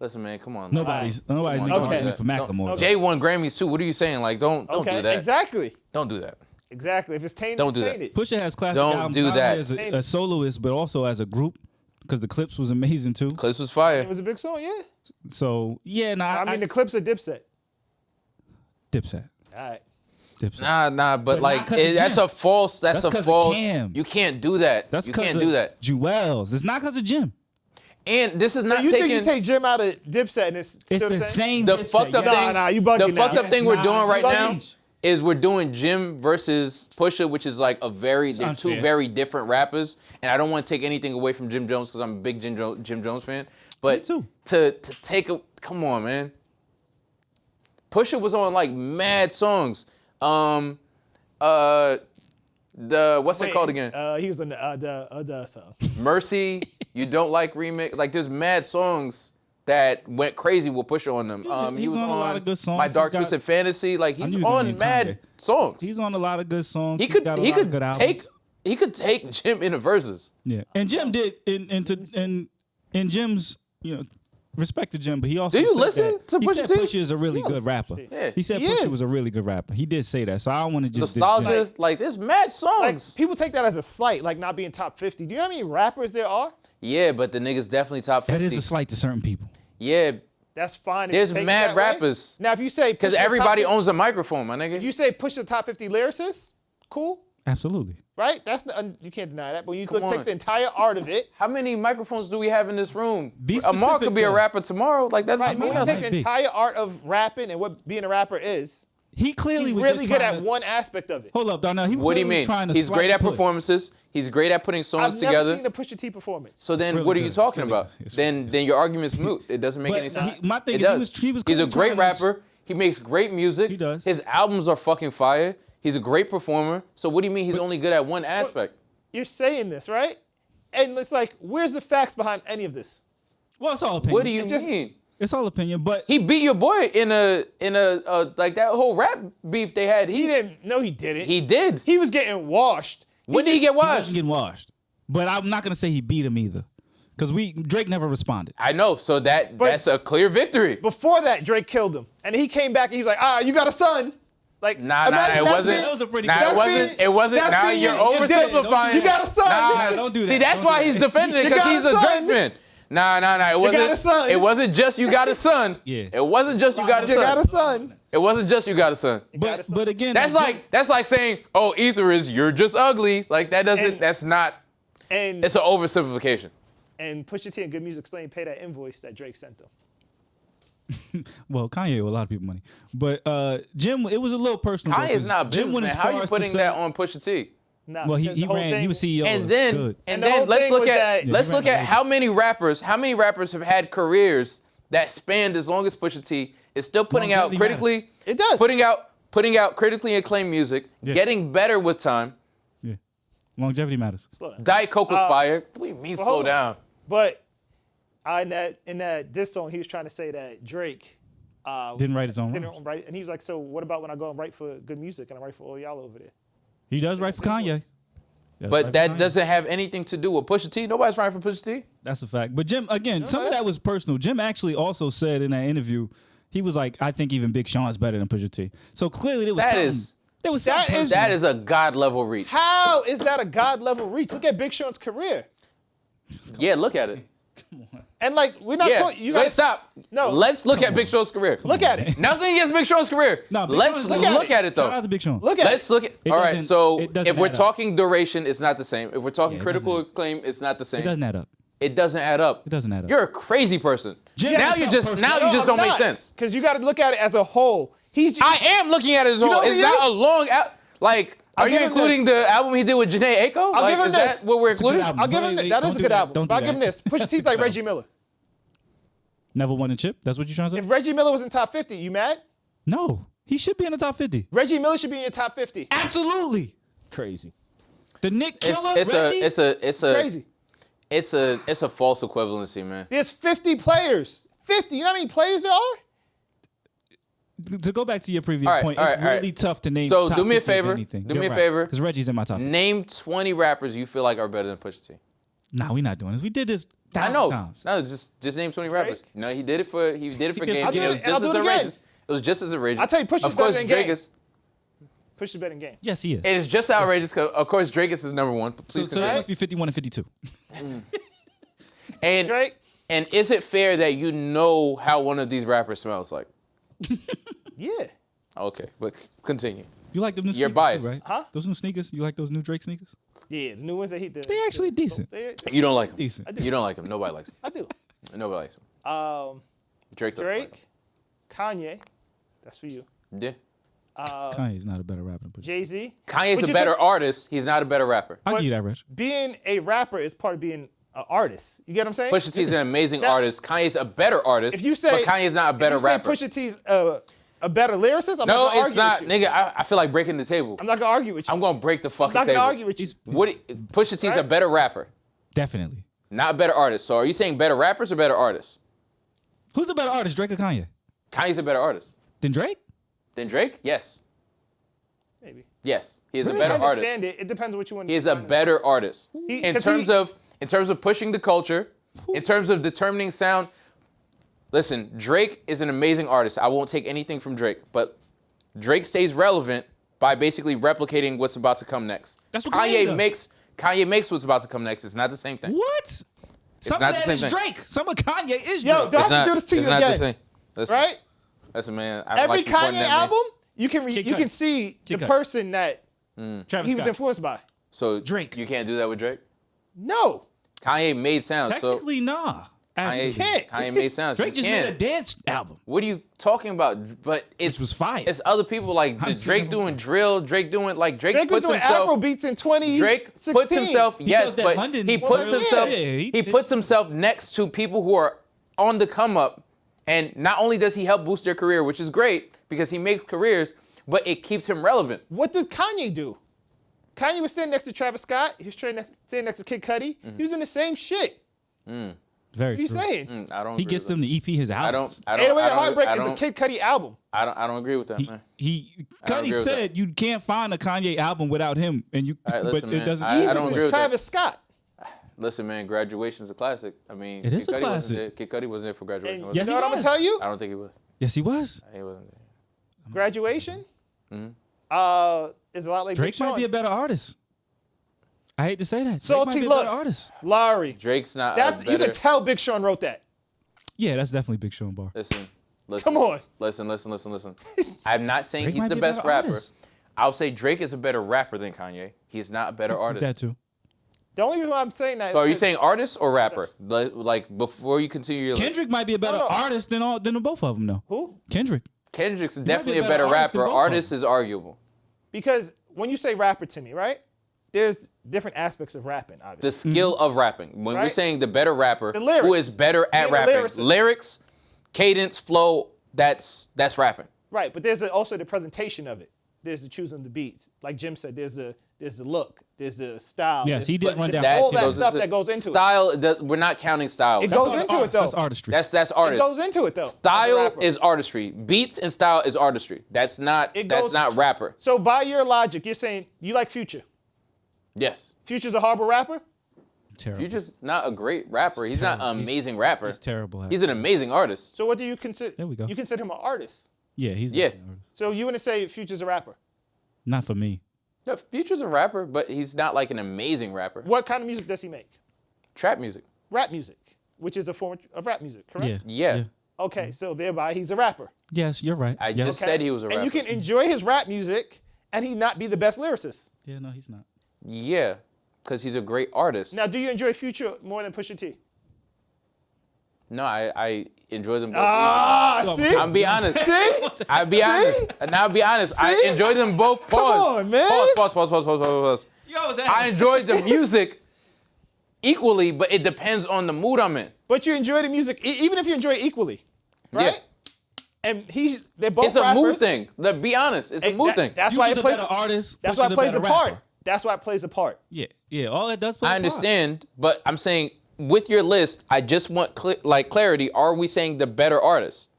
Listen, man, come on. Nobody's Come on, making don't do argument that. for Macklemore. Don't- Jay won Grammys too. What are you saying? Like, don't Okay, do that. exactly. Don't do that. Exactly. If it's tainted, Don't it's do that. tainted. Pusha has classic Don't albums, do not only that. as a soloist, but also as a group, because the clips was amazing too. Clips was It fire. was a big song, yeah. So yeah, nah, I mean, the clips are Dipset. Dipset. All right. Dipset. Nah, but But like not 'cause of that's Jim. a false. That's That's a 'cause of false. Cam. You can't do that. That's You because can't do that. Jewels. It's not because of Jim. And this is not You think taking you take Jim out of Dipset and it's It's still the same. the Dipset, fucked up yes. thing. Nah, you bugging the now. fucked up thing we're Nah, doing right you now bugging. is we're doing Jim versus Pusha, which is like they're two unfair. very different rappers. And I don't want to take anything away from Jim Jones because I'm a big Jim Jones fan. But Me too. to take a come on, man. Pusha was on like mad songs. The what's it called again? He was on the song. Mercy, You Don't Like remix. Like there's mad songs that went crazy with Pusha on them. He he's was on a lot of good songs. My Dark He's got- Twisted Fantasy. Like he's knew you were gonna on name mad Kanye. songs. He's on a lot of good songs. He He's could got a he lot of could good albums. take Jim into verses. Yeah, and Jim did in Jim's respect to Jim, but he also Do you said listen that- to he Pusha said T? Pusha is a really good rapper. Yeah. He said He Pusha is. was a really good rapper. He did say that, so I don't want to just Nostalgia, like there's mad Like, songs. people take that as a slight, like not being top 50. Do you know how many rappers there are? Yeah, but the nigga's definitely top 50. That is a slight to certain people. Yeah, That's fine. if There's you take it mad that way. rappers. Now, if you say because push the top everybody 50 owns a microphone, my nigga. If you say push the top 50 lyricists, cool, Absolutely. right? You can't deny that. But when you could on. take the entire art of it, How many microphones do we have in this room? Be Amar specific, could be a though. rapper tomorrow. Like that's right? But when you might take not the be. entire art of rapping and what being a rapper is, He clearly he's was really just good trying at to, one aspect of it. Hold up, Darnell. He What do you clearly was mean? trying to He's swipe great at push. performances. He's great at putting songs I've together. never seen a Pusha T performance. So then, really what are you good. talking It's really about? good. It's Then your argument's moot. It doesn't make But any sense. my thing it is, does. he was He's a clearly great trying to- rapper. He makes great music. He does. His albums are fucking fire. He's a great performer. So what do you mean he's only good at one aspect? You're saying this, right? And it's like, where's the facts behind any of this? Well, it's all opinion. What do you mean? It's all opinion, but He beat your boy in a like that whole rap beef they had. He didn't. No, he didn't. He did. He was getting washed. When did he get he washed? wasn't getting washed. But I'm not gonna say he beat him either, because Drake never responded. I know. So that's a clear victory. Before that, Drake killed him, and he came back and he was like, you got a son. Like, Nah, imagine it that wasn't. being- That was a pretty Nah, good- it wasn't. It wasn't. that's Now being you're you did it. oversimplifying. You got a son. Nah, don't do that. See, that's Don't why do he's that. defending it, You because got he's a a son. Drake fan. Nah. It wasn't. got a son. It wasn't just you got a son. Yeah. It wasn't just you got a You got a son. son. It wasn't just you got a son. But again, That's like saying, oh, Ether is you're just ugly. Like that doesn't. And- That's not. And It's an oversimplification. and Pusha T and Good Music Slaying pay that invoice that Drake sent them. well, Kanye owe a lot of people money, but Jim, it was a little personal. though, Kanye's 'cause not a Jim went businessman. as How are far you as to putting say- that on Pusha T? Nah, Well, because he the whole ran. thing- He was CEO. And of then Good. and the whole then let's thing look was at that- let's Yeah, look he ran at the how many rappers have had careers that spanned as long as Pusha T is still putting out Longevity critically. It does. Putting out critically acclaimed music, getting better with time. Yeah, longevity matters. Slow down. Diet Coke was fire. What do you mean slow hold on. down? But in that diss song, he was trying to say that Drake Didn't write his own didn't rhymes. write, and he was like, so what about when I go and write for good music and I write for all y'all over there? He does write for Kanye. Does write But for that Kanye. doesn't have anything to do with Pusha T. Nobody's writing for Pusha T. That's a fact. But Jim, again, some of that was personal. Jim actually also said in that interview, he was like, I think even Big Sean's better than Pusha T. So clearly there was That something. is- There was that something is- personal. That is a god level reach. How is that a god level reach? Look at Big Sean's career, Yeah, look at it. and like we're not. Yeah, You let's guys stop. No. Let's look at Big Sean's career. look at it. Nothing against Big Sean's career. Nah, Big Let's Sean's look good. at it though. Shout out to Big Sean. Look at Let's it. look at. It All right, doesn't- so it doesn't if we're add up. talking duration, it's not the same. If we're talking Yeah, it critical doesn't. acclaim, it's not the It same. doesn't add up. It doesn't add up. It doesn't add up. You're a crazy person. Jim, now that's you not just personal. now you just don't make sense. Because you got to look at it as a whole. I am looking at it as a You know whole. what It's he not is? a long like. Are you give him including this. the album he did with Janae Aiko? I'll like, give him is this. that what we're It's a good including? album. I'll give him Wait, that don't is a do good that. album. Don't But I'll do give him that. this. Pusha T's like Reggie Miller. Never won a chip? That's what you're trying to say? If Reggie Miller was in top 50, you mad? No. He should be in the top 50. Reggie Miller should be in your top 50. Absolutely. Crazy. The Nick Killer, It's Crazy. a false equivalency, man. There's 50 players. 50. You know how many players there are? To go back to your previous All right, point, all it's right, all right. really tough to name. So top do me a 50 of favor. anything. Do me a You're favor. Because Reggie's in my top 50. Name 20 rappers you feel like are better than Pusha T. Nah, we're not doing this. We did this I 1,000 know. times. No, just name 20 rappers. No, he did it for game. did it It for Game. was And I'll just do as it again. outrageous. It was just as outrageous. I'll tell you, Pusha's of course, better than Drake Game. is. Push is better than game. Yes, he is. It is just outrageous. 'Cause of course, Drake is number one. But please So that continue. must be 51 and 52. And Drake? and is it fair that you know how one of these rappers smells like? Yeah. Okay, but continue. You like them new You're sneakers, biased. too, right? Huh? Those new sneakers? You like those new Drake sneakers? Yeah, the new ones that he did. They actually decent. You don't like him. Decent. You don't like him. Nobody likes him. I do. Nobody likes him. Drake doesn't like him. Drake, Kanye, that's for you. Yeah. Kanye's not a better rapper than Pusha. Jay-Z. Kanye's Would a you better think artist. He's not a better rapper. I'll give you that, Reg. Being a rapper is part of being an artist. You get what I'm saying? Pusha T's an amazing Now- artist. Kanye's a better artist. If you say, but Kanye's not a better if you say rapper. Pusha T's a better lyricist, I'm No, not gonna it's argue not, with you. nigga. I feel like breaking the table. I'm not gonna argue with you. I'm gonna break the fucking I'm not table. gonna argue with you. Pusha T's a Right? better rapper, Definitely. not a better artist. So are you saying better rappers or better artists? Who's the better artist, Drake or Kanye? Kanye's a better artist Than Drake? than Drake. Yes, Maybe. yes, he is a I better understand artist. it. It depends on what you want. He is a better artist in 'cause terms of pushing the culture, in terms of determining sound. Listen, Drake is an amazing artist. I won't take anything from Drake, but Drake stays relevant by basically replicating what's about to come next. That's what Kanye does. Kanye makes what's about to come next. It's not the same thing. What? Some not of the that same is thing. Drake. Some of Kanye is Drake. Yo, do I have to do this to you it's not the again? same. Listen, Right? Listen, man. I don't Every like you pointing Kanye at me. album, you can Kid you Cudi. can see Kid the Cudi. person that Travis he was Scott. influenced by. So Drake. you can't do that with Drake. No. Kanye made sounds. So Technically, nah. Kanye, can't. Kanye made sounds. Drake You just can. made a dance album. What are you talking about? But it's was fire. It's other people like I've seen Drake it doing before. drill. Drake doing like Drake Drake was puts doing himself. Afro beats in 2016. Drake puts himself. Yes, does that but London he drill. puts Yeah, himself. yeah, He puts himself next to people who are on the come up, and not only does he help boost their career, which is great because he makes careers, but it keeps him relevant. What does Kanye do? Kanye was standing next to Travis Scott. He was standing next to Kid Cudi. He was doing the same shit. Very What are you true. saying? I don't. He agree gets with them to EP his album. I don't. 808 I don't. Heartbreak I is a don't. Kid Cudi album. I don't agree with that, man. Cudi agree with said you can't find a Kanye album without him, and you. All right, listen, but it man. doesn't. I don't Jesus agree is with that. Travis Scott. Listen, man, Graduation's a classic. I mean, It is a Kid Cudi wasn't classic. there. Kid Cudi wasn't there for Graduation. And was Yes, you he? know what I'm was. gonna tell you? I don't think he was. Yes, he was. He wasn't there. Graduation. Is a lot like Drake Big Sean. might be a better artist. I hate to say that. Drake might Salty be a better looks. artist. Larry. Drake's not. That's a you better. can tell Big Sean wrote that. Yeah, that's definitely Big Sean bar. Listen. Come on. Listen. I'm not saying Drake he's might the be a best better rapper. artist. I'll say Drake is a better rapper than Kanye. He's not a better He's artist. that too. The only reason why I'm saying that. So are you is saying artist or rapper? Like before you continue your list. Kendrick might be a better No. artist than the both of them, though. who? Kendrick. Kendrick's might be definitely a a better better artist than rapper. both of Artist is arguable. Because when you say rapper to me, right? There's different aspects of rapping, The obviously. skill of rapping. When we're Right. saying the better rapper, The lyrics. who is better at Being a rapping? lyricist. Lyrics, cadence, flow. That's rapping. Right, but there's also the presentation of it. There's the choosing the beats. Like Jim said, there's the look, there's the style. Yes, he did there's- run down. all that goes stuff into- that goes into it. style. We're not counting style. It That's goes all- into it though. That's artistry. That's It artist. goes into it though. as a Style rapper. is artistry. Beats and style is artistry. That's not. It That's goes- not rapper. So by your logic, you're saying you like Future. Yes. Future's a horrible rapper? terrible. You're just not a great rapper. He's not an amazing rapper. He's terrible. He's an amazing artist. So what do you consider? There we go. You consider him an artist. Yeah, he's Yeah. not an artist. So you wouldn't say Future's a rapper. Not for me. No, Future's a rapper, but he's not like an amazing rapper. What kind of music does he make? Trap music. Rap music, which is a form of rap music, correct? Yeah. Yeah. Okay, so thereby he's a rapper. Yes, you're right. I yes. just said he was a rapper. And you can enjoy his rap music and he not be the best lyricist. Yeah, no, he's not. Yeah, because he's a great artist. Now, do you enjoy Future more than Pusha T? No, I enjoy them both. Ah, see? I'll be honest. See? I'll be honest. And I'll be honest. I See? enjoy them both. Pause. on, man. Pause. I enjoy the music equally, but it depends on the mood I'm in. But you enjoy the music, even if you enjoy it equally, right? Yeah. And they're both It's a rappers. mood thing. Let's be honest. It's a And mood thing. That's why it Future's a plays. better artist. That's why it Pusha's plays a better part. rapper. That's why it plays a part. Yeah. All it does play. I understand, but I'm saying with your list, I just want clarity. Are we saying the better artist?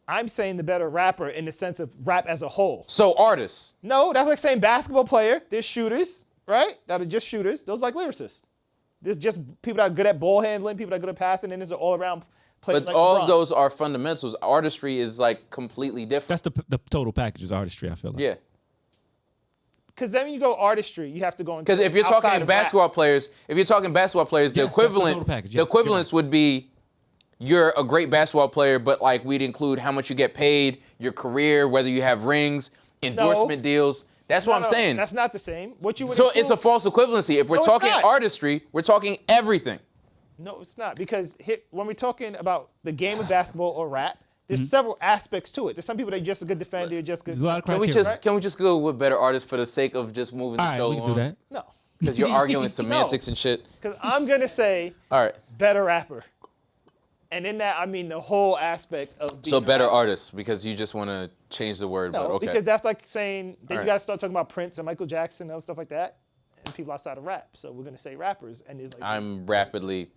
I'm saying the better rapper in the sense of rap as a whole. So artists. No, that's like saying basketball player. There's shooters, right? That are just shooters. Those are like lyricists. There's just people that are good at ball handling, people that are good at passing, and there's an all-around player. But like all LeBron. of those are fundamentals. Artistry is like completely different. That's the total package is artistry. I feel like. Yeah. Because then when you go artistry, you have to go into Because if you're outside talking of basketball rap. players, the Yes, that's the equivalent, total package. the Yeah, equivalence would be you're a great basketball player, but like we'd include how much you get paid, your career, whether you have rings, endorsement deals. That's what I'm No, saying. That's not the same. What you would So it's a include- false equivalency. If we're No, it's talking not. artistry, we're talking everything. No, it's not. Because when we're talking about the game of basketball or rap, there's several aspects to it. There's some people that are just a good defender, just good. There's a lot of Can criteria. we just go with better artists for the sake of just moving the All right, show we can do along? that. No. Because you're arguing semantics and shit. Because I'm going to say All right. better rapper. And in that, I mean the whole aspect of being So a better rapper. artists because you just want to change the word, No, but okay. because that's like saying then All you right. got to start talking about Prince and Michael Jackson and other stuff like that, and people outside of rap. So we're gonna say rappers, and there's like I'm rapidly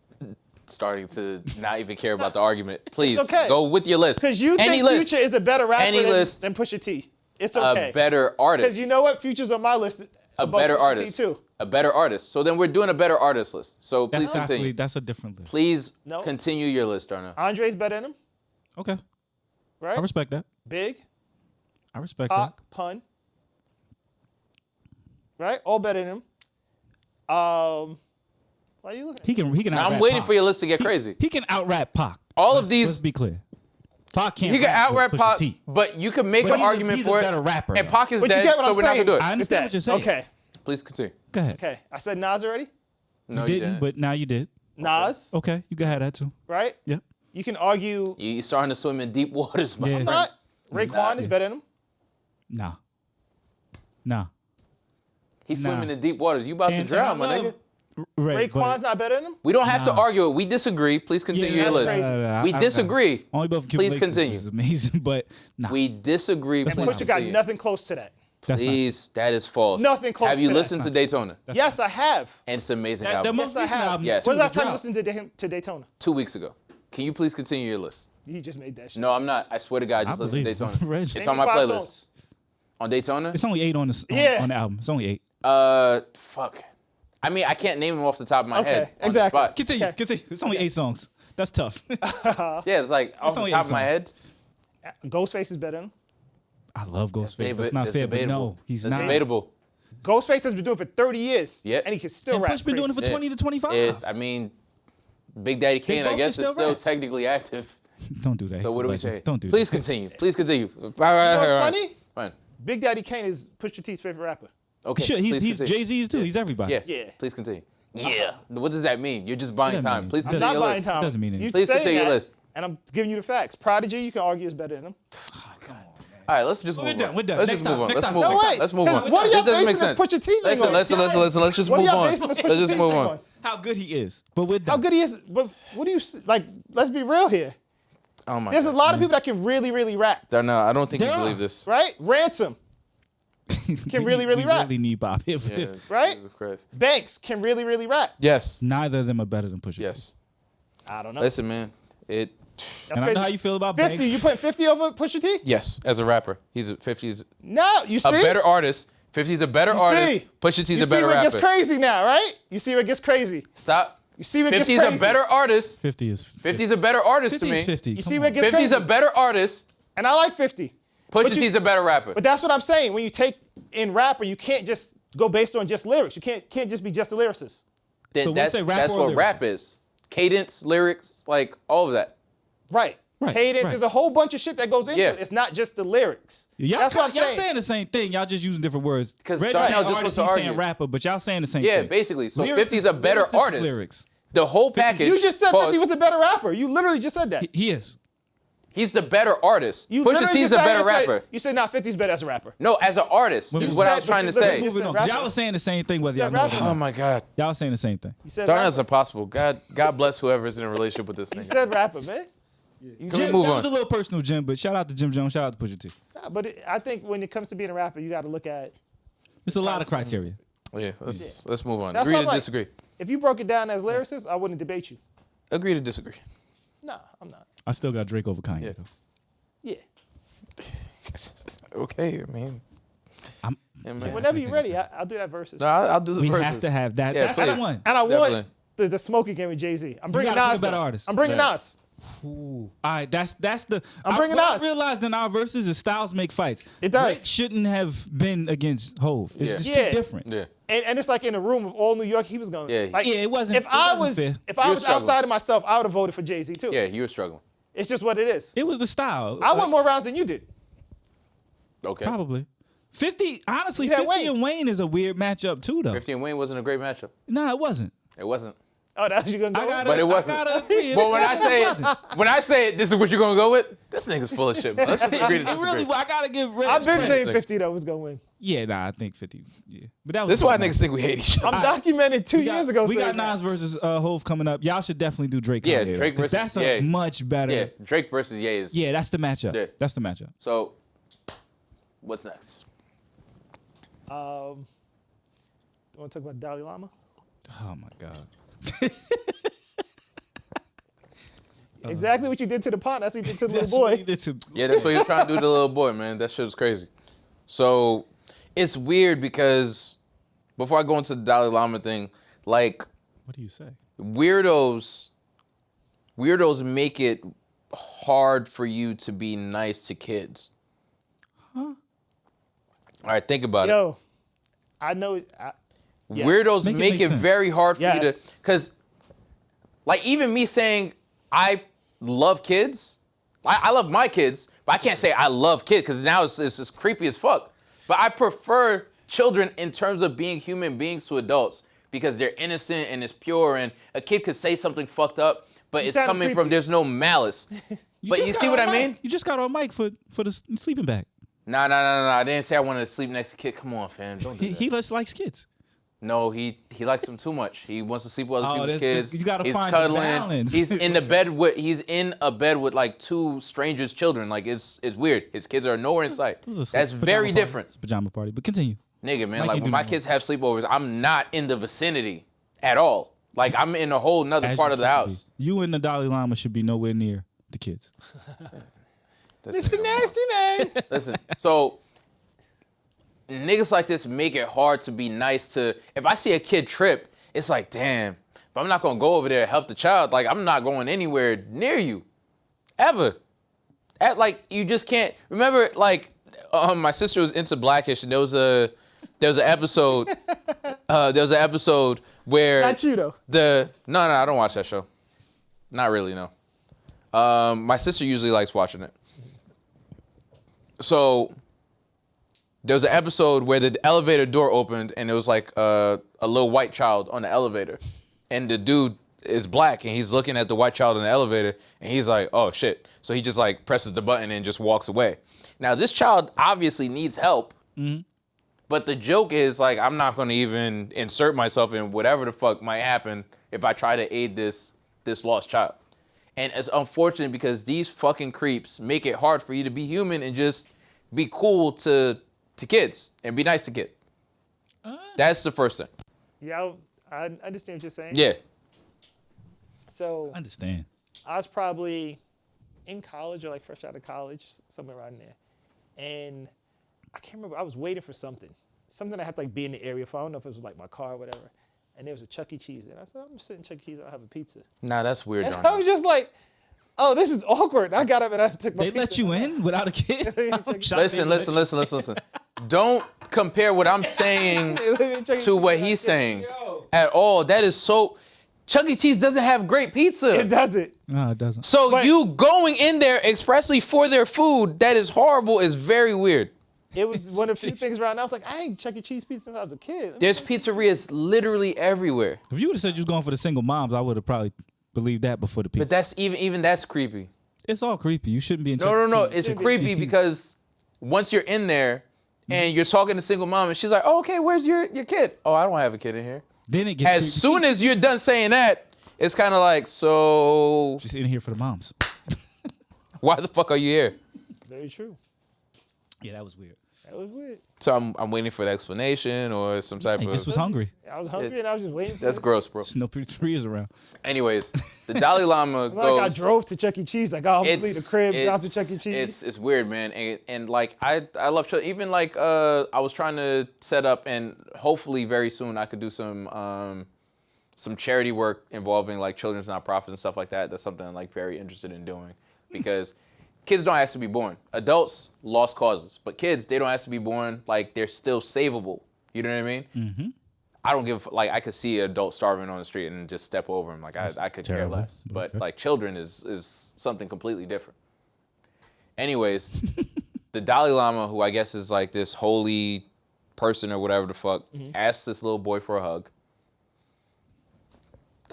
starting to not even care about the argument. Please okay. go with your list. because you Any think list, Future is a better rapper Any list. than Pusha T. It's okay. a better artist. Because you know what, Future's on my list. a above better Pusha T artist. too. A better artist. So then we're doing a better artist list. So That's please continue. that's a different list. Please No. continue your list, Darnell. Andre's better than him, Okay, right? I respect that. Big, I respect Pac, Pun, right? All better than him. Why are you looking? that. He can. I'm out-rap waiting Pac. for your list to get crazy. He can out rap Pac. All of Let's these- be clear. Pac can't. He can out-rap with Pusha Pac, T. but you can make But an he's a- argument he's for a it. better rapper, And though. Pac is But you dead, get what so I'm we're not saying. gonna do I it. understand what you're saying. Okay, Please continue. Go ahead. okay. I said Nas already. No, You you didn't, didn't. but now you did. Nas, Okay, you can have that too. right? Yeah. You can argue. You're starting to swim in deep waters, my Yeah. friend. Not Raekwon is better than him. Nah. He's Nah. swimming in deep waters. You about to And drown, I my love- nigga. Right, Raekwon's not better than him? We don't have to argue it. We disagree. Please continue your that's list. crazy. We disagree. Only both Please continue. is amazing, but nah. We disagree. Please Pusha got continue. nothing close to that. That's not- Please, that is false. Nothing close Have you to that. listened to Daytona? Yes, I have. And it's an amazing the album. most Yes, I recent have. album. Yes. When's the last the time you drop. listened to Daytona? 2 weeks ago. Can you please continue your list? He just made that shit. No, I'm not. I swear to God, I just I listened to believe Daytona. Reg. It's Name on my 5 playlist. songs. On Daytona? It's only 8 on the Yeah. on the album. It's only 8. Fuck. I mean, I can't name them off the top of my Okay, head. On exactly. the spot. Continue. It's only 8 songs. That's tough. Yeah, it's like off the only top 8 of my songs. head. Ghostface is better than him. I love Ghostface. Deba- That's not fair, but debatable. no, he's That's not. debatable. Ghostface has been doing it for 30 years. Yeah. And he can still And rap. Push been doing it for crazy. 20 to 25. I mean, Big Daddy Kane, both I guess, can is still still rap. technically active. Don't do that. So He's what a do we legend. say? Don't do Please that. continue. Please continue. All right, You know what's funny? Fine. Big Daddy Kane is Pusha T's favorite rapper. Okay. Shit, please he's continue. Jay-Z's too. He's everybody. Yeah. Yeah. Please continue. Yeah. What does that mean? You're just buying Doesn't time. mean Please anything. continue Not your buying list. time. Doesn't mean anything. You Please saying continue your that, list. And I'm giving you the facts. Prodigy, you can argue is better than him. All right, let's just move on. We're done. Let's Next just move time. on. Next Let's time. move No, on. wait. Let's move on. What are y'all This doesn't make basing sense. this Pusha T thing Listen, on? let's just What are move y'all on. basing this Pusha Let's T just thing move on? on. How good he is. But we're done. How good he is. But what do you, like, let's be real here. Oh my There's a God. lot of people that can really, really rap, No, I don't think you There believe are. this. right? Ransom can really, really we rap. really need Bob here for Yeah, this. Right? Jesus Christ. Banks can really, really rap. Yes. Neither of them are better than Pusha T. Yes. I don't know. Listen, man. That's And I crazy. know how you feel about 50, Banks. you putting 50 over Pusha T? Yes, as a rapper, he's a 50's No, you see? a better artist. 50's a better artist. see? Pusha T's You a better see where it rapper. gets crazy now, right? You see where it gets crazy. Stop. You see where it gets 50's crazy. a better artist. 50 is 50's a better artist 50 to me. is 50. You Come see where it on. gets 50's crazy. a better artist. And I like 50. Pusha But you- T's a better rapper. But that's what I'm saying. When you take in rapper, you can't just go based on just lyrics. You can't just be just a lyricist. Then So we'll that's say rap that's or what rap is. Cadence, lyrics, like all of that. Right. Right, Cadence, right. there's a whole bunch of shit that goes into Yeah. it. It's not just the lyrics. Y'all, That's what I'm y'all saying. the same thing. Y'all just using different words. 'Cause Reggie Darnell saying just artist, wants to he's saying argue. rapper, but y'all saying the same Yeah, thing. basically. So Lyricist- 50's a better lyricist is artist. Lyrics. The whole package. You just said Pause. 50 was a better rapper. You literally just said that. He is. He's the better artist. You Pusha literally T's just a sat better here and said- rapper. You said, 50's better as a rapper. No, as an artist When is you what I said- was trying to but you say. literally Moving on. rapper. Y'all are saying the same thing whether You y'all said know it or rapper. not. Oh my God. Y'all saying the same thing. You said Darnell's rapper. impossible. God bless whoever's in a relationship with this You nigga. said rapper, man. Can we Jim, move that on? was a little personal, Jim, but shout out to Jim Jones. Shout out to Pusha T. Nah, but I think when it comes to being a rapper, you got to look at. It's a lot of criteria. Yeah, let's move on. That's Agree what to I'm like. disagree. If you broke it down as lyricist, I wouldn't debate you. Agree to disagree. No, I'm not. I still got Drake over Kanye, Yeah. though. Yeah. Okay, I mean. I'm- Yeah, man. Whenever you're ready, I'll do that versus. No, I'll do the We verses. have to have that. Yeah, That's please. the one. And I Definitely. want the smoking game with Jay-Z. I'm bringing gotta pick Nas. a better though. artist. I'm bringing Yeah. Nas. All right, that's the. I'm bringing what I Nas. realized in our verses is styles make fights. It does. Drake shouldn't have been against Hove. It's Yeah. just Yeah. too different. Yeah. And it's like in a room of all New York, he was going. Yeah. Like, Yeah, it wasn't- If it I wasn't was, fair. if I You were was struggling. outside of myself, I would have voted for Jay-Z too. Yeah, you were struggling. It's just what it is. It was the style. I won more rounds than you did. Okay. Probably. 50, honestly, Yeah, 50 Wayne. and Wayne is a weird matchup too, though. 50 and Wayne wasn't a great matchup. Nah, it wasn't. It wasn't. Oh, that's what you gonna go. I gotta, But it wasn't. I gotta agree. But when I say It wasn't. it, this is what you're gonna go with. This nigga's full of shit. Man. Let's just agree to It disagree. really, I gotta give Red. I've been credit. saying 50 though was gonna win. Yeah, nah, I think 50. Yeah, but that was. This is a why good niggas think we hate each other. I'm documented 2 We got- years ago. We got saying that. Nas versus Hove coming up. Y'all should definitely do Drake. Yeah, Kanye, though, Drake 'cause versus that's a Ye. much better. Yeah, Drake versus Ye is. Yeah, that's the matchup. Yeah. That's the matchup. So, what's next? You want to talk about Dalai Lama? Oh my God. Exactly what you did to the pond. That's what you did to the That's little what boy. he did to- Yeah, that's what he was trying to do to the little boy, man. That shit was crazy. So, it's weird because before I go into the Dalai Lama thing, like What do you say? weirdos make it hard for you to be nice to kids. All right, think about it. Yo, I know. Yeah. Weirdos Make it make make it sense. very hard for you to, Yes. because, like, even me saying I love kids, I love my kids, but I can't say I love kids because now it's just creepy as fuck. But I prefer children in terms of being human beings to adults because they're innocent and it's pure, and a kid could say something fucked up, but You it's sound coming creepy. from there's no malice. But just you got see what on I mean? mic. You just got on mic for the sleeping bag. Nah. I didn't say I wanted to sleep next to kid. Come on, fam. Don't do He that. just likes kids. No, he likes them too much. He wants to sleep with other people's kids. You gotta he's find the cuddling. balance. He's in a bed with like 2 strangers' children. Like it's weird. His kids are nowhere in sight. That's very different. It's a pajama party, but continue. Nigga, man, Like like you when do my now. kids have sleepovers, I'm not in the vicinity at all. Like I'm in a whole nother As part you of the should house. be. You and the Dalai Lama should be nowhere near the kids. Mr. Nasty Man. Listen, so niggas like this make it hard to be nice to. If I see a kid trip, it's like, damn, if I'm not gonna go over there and help the child, like I'm not going anywhere near you, ever. You just can't. Remember, like, my sister was into Blackish, and there was an episode. There was an episode where Not you though. No, I don't watch that show. Not really, no. My sister usually likes watching it. So there was an episode where the elevator door opened and it was like a little white child on the elevator, and the dude is black and he's looking at the white child in the elevator and he's like, oh shit. So he just like presses the button and just walks away. Now this child obviously needs help, but the joke is like, I'm not gonna even insert myself in whatever the fuck might happen if I try to aid this lost child. And it's unfortunate because these fucking creeps make it hard for you to be human and just be cool to kids and be nice to kids. That's the first thing. Yeah, I understand what you're saying. Yeah. So I understand. I was probably in college or like fresh out of college, somewhere around there. And I can't remember, I was waiting for something I had to like be in the area for. I don't know if it was like my car or whatever. And there was a Chuck E. Cheese. And I said, I'm just sitting in Chuck E. Cheese, I'll have a pizza. Nah, that's weird, And Don. I was just like, oh, this is awkward. I got up and I took my They let pizza. you in without a kid? I'm shocked Listen. Don't compare what I'm saying to what he's saying at all. That is so. Chuck E. Cheese doesn't have great pizza. It doesn't. No, it doesn't. So But- you going in there expressly for their food that is horrible is very weird. It was one of the few things around. I was like, I ain't Chuck E. Cheese pizza since I was a kid. There's pizzerias literally everywhere. If you would have said you was going for the single moms, I would have probably believed that before the pizza. But that's even that's creepy. It's all creepy. You shouldn't be in No. Chuck E. It's Cheese. creepy because once you're in there and you're talking to single mom and she's like, oh, okay, where's your kid? Oh, I don't have a kid in here. Then it gets As creepy. soon as you're done saying that, it's kind of like, so Just in here for the moms. why the fuck are you here? Very true. Yeah, that was weird. That was weird. So I'm waiting for the explanation or some type He of. just was hungry. I was hungry and I was just waiting for That's it. gross, bro. No pizzeria is around. Anyways, the Dalai Lama Like I goes. drove to Chuck E. Cheese, like, oh, I'm leave the crib, out to Chuck E. Cheese. It's weird, man, and like I love children. Even like I was trying to set up, and hopefully very soon I could do some charity work involving like children's nonprofits and stuff like that. That's something I'm like very interested in doing because kids don't have to be born. Adults, lost causes, but kids, they don't have to be born. Like they're still savable. You know what I mean? Mm-hmm. I don't give like I could see an adult starving on the street and just step over him. Like I could terrible, care less. But okay. like children is something completely different. Anyways, the Dalai Lama, who I guess is like this holy person or whatever the fuck, asked this little boy for a hug.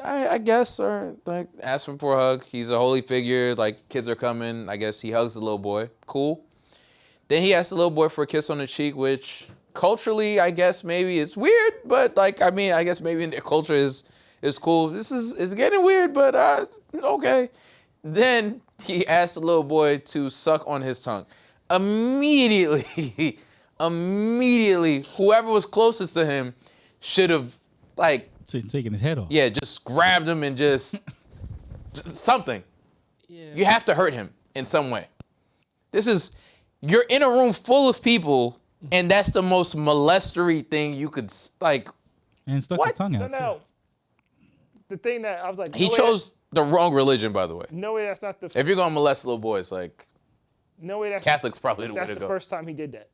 I guess, or like ask him for a hug. He's a holy figure. Like kids are coming. I guess he hugs the little boy. Cool. Then he asked the little boy for a kiss on the cheek, which culturally, I guess maybe it's weird, but like I mean, I guess maybe in their culture is cool. This is getting weird, but okay. Then he asked the little boy to suck on his tongue. Immediately, whoever was closest to him should have like. So he's taking his head off. Yeah, just grabbed him and just something. Yeah. You have to hurt him in some way. You're in a room full of people, and that's the most molestery thing you could like. And stuck What? his tongue So out. now, the thing that I was like, He chose the wrong religion, by the way. No way, that's not the. If you're gonna molest little boys, like No way, that's Catholics probably the way That's to the go. first time he did that.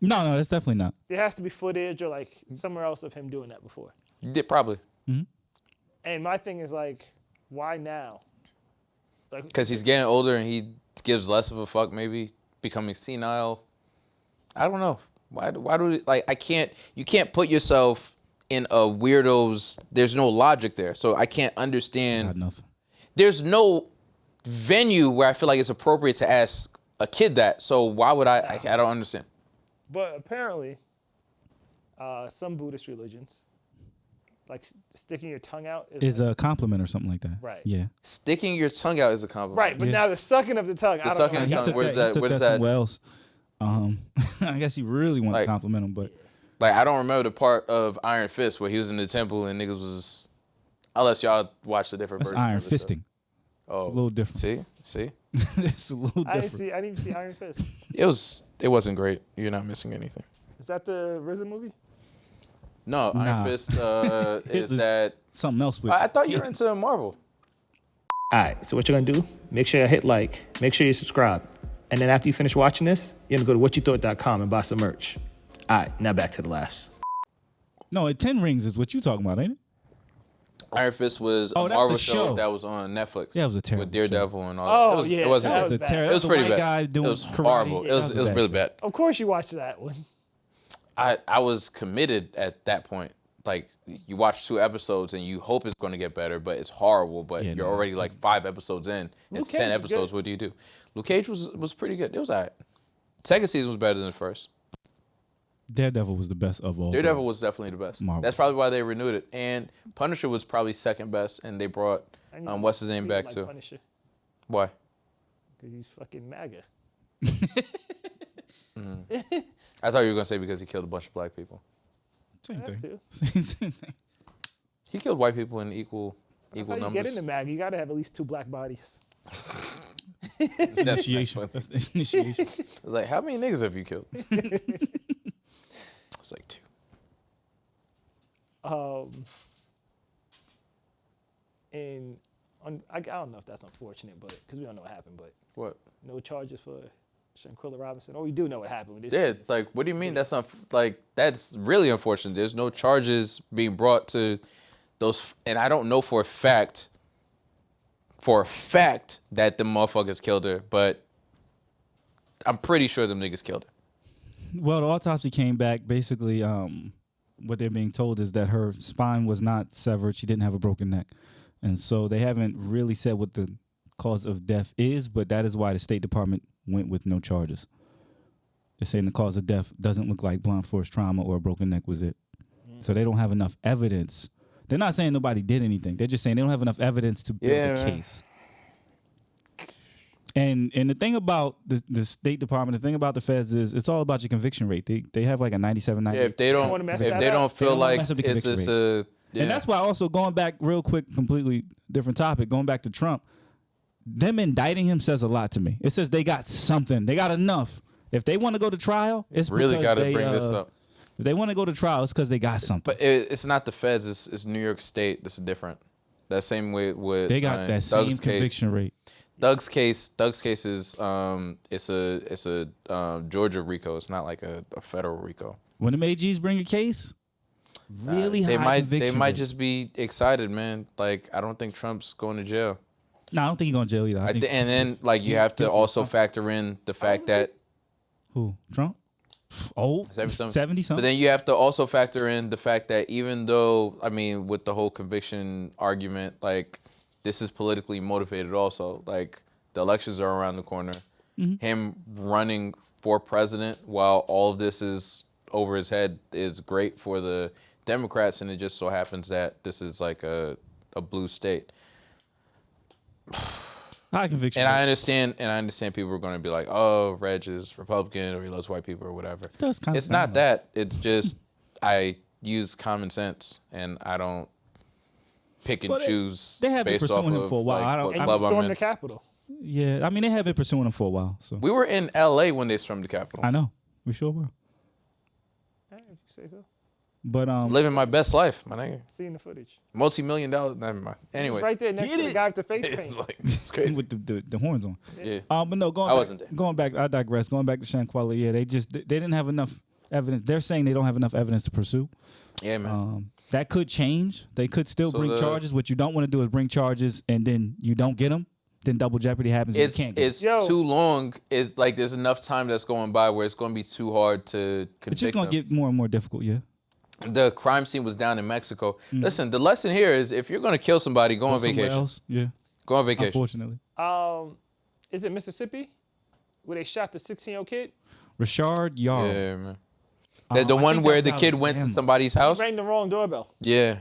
No, that's definitely not. There has to be footage or like somewhere else of him doing that before. Probably And my thing is like, why now? Like, because he's getting older and he gives less of a fuck. Maybe becoming senile. I don't know. Why do like I can't? You can't put yourself in a weirdo's. There's no logic there, so I can't understand. Not nothing. There's no venue where I feel like it's appropriate to ask a kid that. So why would I don't understand. But apparently, some Buddhist religions Like sticking your tongue out Is a compliment or something like that. Right. Yeah. Sticking your tongue out is a compliment. right, but now the sucking of the tongue. The I sucking don't of know. the I tongue, got where's He that? took Where's that that? somewhere else. I guess he really wanted Like- to compliment him, but Like, I don't remember the part of Iron Fist where he was in the temple and niggas was, unless y'all watched a different that's version. iron of it, so- fisting. Oh, It's a little different. See, It's a little I different. didn't even see Iron Fist. it wasn't great. You're not missing anything. Is that the RZA movie? No, Nah. Iron Fist is is- that. Something else with I thought you were into Marvel. All right, so what you're gonna do, make sure you hit like, make sure you subscribe. And then after you finish watching this, you're gonna go to whatyoutthought.com and buy some merch. All right, now back to the laughs. No, 10 Rings is what you talking about, ain't it? Iron Fist was Oh, a that's Marvel the show. that was on Netflix. Yeah, it was a terrible with Daredevil and all. Oh, that. It was, yeah, It wasn't that good. was bad. It was pretty white bad. guy doing It was karate. horrible. Yeah, It was that was really bad. Of course you watched that one. I was committed at that point. Like, you watch 2 episodes and you hope it's going to get better, but it's horrible. But Yeah, you're no. already like 5 episodes in. Luke It's Cage 10 was episodes. good. What do you do? Luke Cage was pretty good. It was alright. Second season was better than the first. Daredevil was the best of all. Daredevil was definitely the best. Marvel. That's probably why they renewed it. And Punisher was probably second best, and they brought I didn't what's his name even back like too. Punisher, Why? 'cause he's fucking MAGA. I thought you were gonna say because he killed a bunch of black people. Same That thing. too. Same thing. He killed white people in equal That's how you numbers. get into MAGA. You got to have at least 2 black bodies. That's Initiation. funny. That's the initiation. It's like, how many niggas have you killed? It's like 2. And I don't know if that's unfortunate, but because we don't know what happened, but What? no charges for Shanquilla Robinson. Or we do know what happened. We just- Yeah, like, what do you mean? That's not like that's really unfortunate. There's no charges being brought to those, and I don't know for a fact that the motherfuckers killed her, but I'm pretty sure them niggas killed her. Well, the autopsy came back. Basically, what they're being told is that her spine was not severed. She didn't have a broken neck. And so they haven't really said what the cause of death is, but that is why the State Department went with no charges. They're saying the cause of death doesn't look like blunt force trauma or a broken neck was it. So they don't have enough evidence. They're not saying nobody did anything. They're just saying they don't have enough evidence to build Yeah, a man. case. And the thing about the State Department, the thing about the feds is it's all about your conviction rate. They have like a 97, 98. Yeah, if they wanna don't, mess if that they up. don't They feel don't wanna like mess up the it's conviction just a, yeah. And that's why also going back real quick, completely different topic, going back to Trump, them indicting him says a lot to me. It says they got something. They got enough. If they want to go to trial, it's really because got to they, bring this up. If they want to go to trial, it's because they got something. But it's not the feds. It's New York State. This is different. That same way with They got that same Doug's conviction rate. Doug's case is it's a Georgia RICO. It's not like a federal RICO. When the AGs bring a case, really They high might conviction they might rate. just be excited, man. Like, I don't think Trump's going to jail. No, I don't think he's going to jail either. I think, And then like you have to guilty also of factor in the fact that who? Trump? Oh, 70 70 But something. then you have to also factor in the fact that even though, I mean, with the whole conviction argument, like, this is politically motivated also. Like, the elections are around the corner. Mm-hmm. Him running for president while all of this is over his head is great for the Democrats, and it just so happens that this is like a blue state. High conviction And rate. I understand people are going to be like, oh, Reg is Republican or he loves white people or whatever. That's kind of It's not that. It's just I use common sense and I don't pick and Well, choose they have been based off pursuing him of for a while. like, I don't- what And you club I'm stormed in. the Capitol. Yeah, I mean, they have been pursuing him for a while. So We were in LA when they stormed the Capitol. I know. We sure were. If you say so. But Living my best life, my nigga. Seeing the footage. Multi-million-dollar. Never mind. He's Anyway, right there next to the guy with the face it's paint. like it's crazy. with the horns on. Yeah. But no, going I back, wasn't there. Going back, I digress. Going back to Shanquilla, yeah, they didn't have enough evidence. They're saying they don't have enough evidence to pursue. Yeah, man. That could change. They could still So bring charges. What you don't want to do is bring charges and then you don't get them. Then double jeopardy happens. And you can't get 'em. It's Yo. too long. It's like there's enough time that's going by where it's going to be too hard to convict It's just going to them. get more and more difficult. Yeah. The crime scene was down in Mexico. Listen, the lesson here is if you're going to kill somebody, go on Somewhere vacation. else, yeah. Go on vacation. Unfortunately, Is it Mississippi? Where they shot the 16-year-old kid? Rashard Yarrow. Yeah, man. I The one think where that the was kid went to Alabama. somebody's house. Rang the wrong doorbell. Yeah.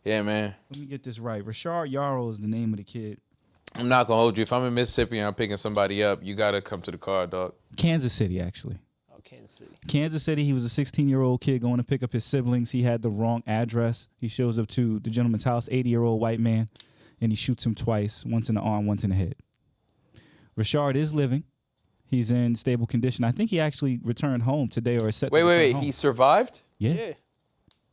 Yeah, man. Let me get this right. Rashard Yarrow is the name of the kid. I'm not gonna hold you. If I'm in Mississippi and I'm picking somebody up, you gotta come to the car, dog. Kansas City, actually. Oh, Kansas City. Kansas City, he was a 16-year-old kid going to pick up his siblings. He had the wrong address. He shows up to the gentleman's house, 80-year-old white man, and he shoots him twice, once in the arm, once in the head. Rashard is living. He's in stable condition. I think he actually returned home today or is set to return home. He survived? Yeah.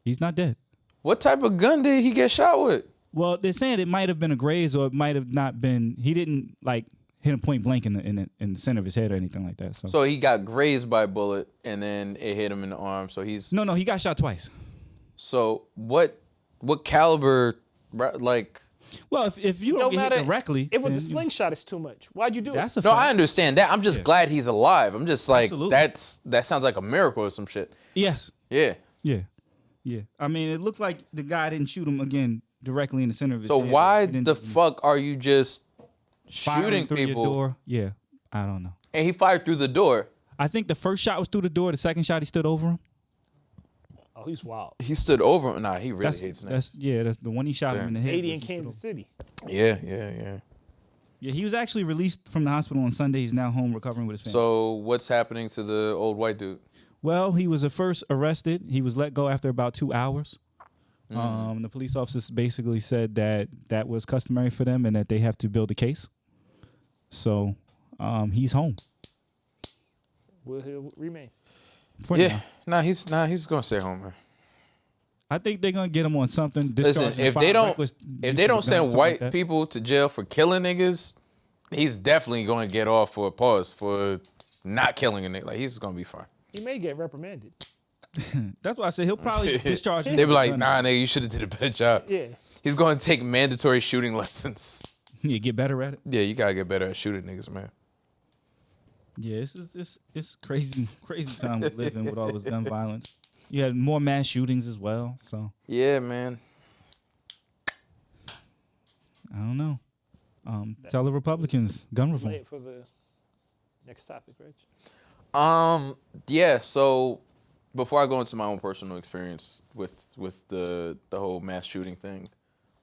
He's not dead. What type of gun did he get shot with? Well, they're saying it might have been a graze or it might have not been. He didn't like hit him point blank in the center of his head or anything like that. So he got grazed by a bullet and then it hit him in the arm. So he's No, he got shot twice. So what caliber, like? Well, if you don't get hit directly, If with the slingshot, it's too much. Why'd you do that's it? a No, fact. I understand that. I'm just glad he's alive. I'm just like Absolutely. that sounds like a miracle or some shit. Yes. Yeah. Yeah. I mean, it looks like the guy didn't shoot him again directly in the center of his So head. why He didn't the fuck are you just firing shooting through people? your door? Yeah, I don't know. And he fired through the door. I think the first shot was through the door. The second shot, he stood over him. Oh, he's wild. He stood over him. Nah, he really hates niggas. That's the one he shot him in the head. 80 in was he stood Kansas over. City. Yeah. Yeah, he was actually released from the hospital on Sunday. He's now home recovering with his family. So what's happening to the old white dude? Well, he was at first arrested. He was let go after about 2 hours. The police officers basically said that was customary for them and that they have to build a case. So he's home. Will he remain? For Yeah. now. He's gonna stay home, man. I think they're gonna get him on something. Listen, discharge him, if file they don't reckless use if of they a don't gun, send something white like that. people to jail for killing niggas, he's definitely gonna get off for a pause for not killing a nigga. Like he's gonna be fine. He may get reprimanded. That's why I said he'll probably discharge him. They be like, nah, nigga, you should have did a better job. Yeah. He's going to take mandatory shooting lessons. You get better at it. Yeah, you gotta get better at shooting niggas, man. Yeah, it's crazy time we live in with all this gun violence. You had more mass shootings as well. So Yeah, man. I don't know. Tell the Republicans gun reform. Wait for the next topic, Rich. Yeah. So before I go into my own personal experience with the whole mass shooting thing,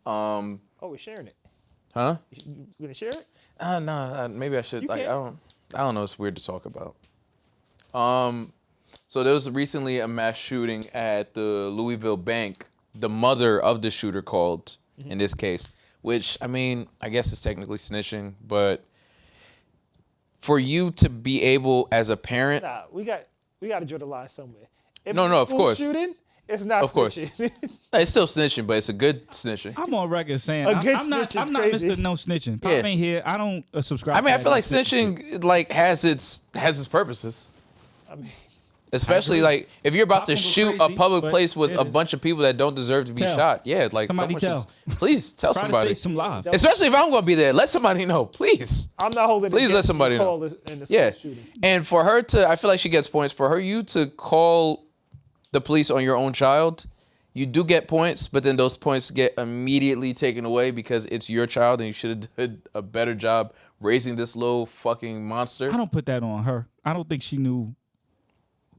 Oh, we're sharing it. huh? You gonna share it? No, maybe I should. You Like, can. I don't know. It's weird to talk about. So there was recently a mass shooting at the Louisville bank. The mother of the shooter called in this case, which I mean, I guess it's technically snitching, but for you to be able as a parent, Nah, we got to draw the line somewhere. If No, it's no, of school course. shooting, it's not Of course. snitching. it's still snitching, but it's a good snitching. I'm on record saying A good I'm not snitch is Mr. crazy. No Snitching. Pop Yeah. ain't here. I don't subscribe. I mean, I to feel like that shit. snitching like has its purposes. I mean, Especially like if you're about Pop to can go shoot a crazy, public but place with it a is. bunch of people that don't deserve to be Tell. shot. Yeah, like Somebody someone should- please tell Try somebody. to save some lives. Especially if I'm gonna be there, let somebody know, please. I'm not holding. Please against let somebody the know. call in the school Yeah, shooting. and for her to, I feel like she gets points. For you to call the police on your own child, you do get points, but then those points get immediately taken away because it's your child and you should have did a better job raising this little fucking monster. I don't put that on her. I don't think she knew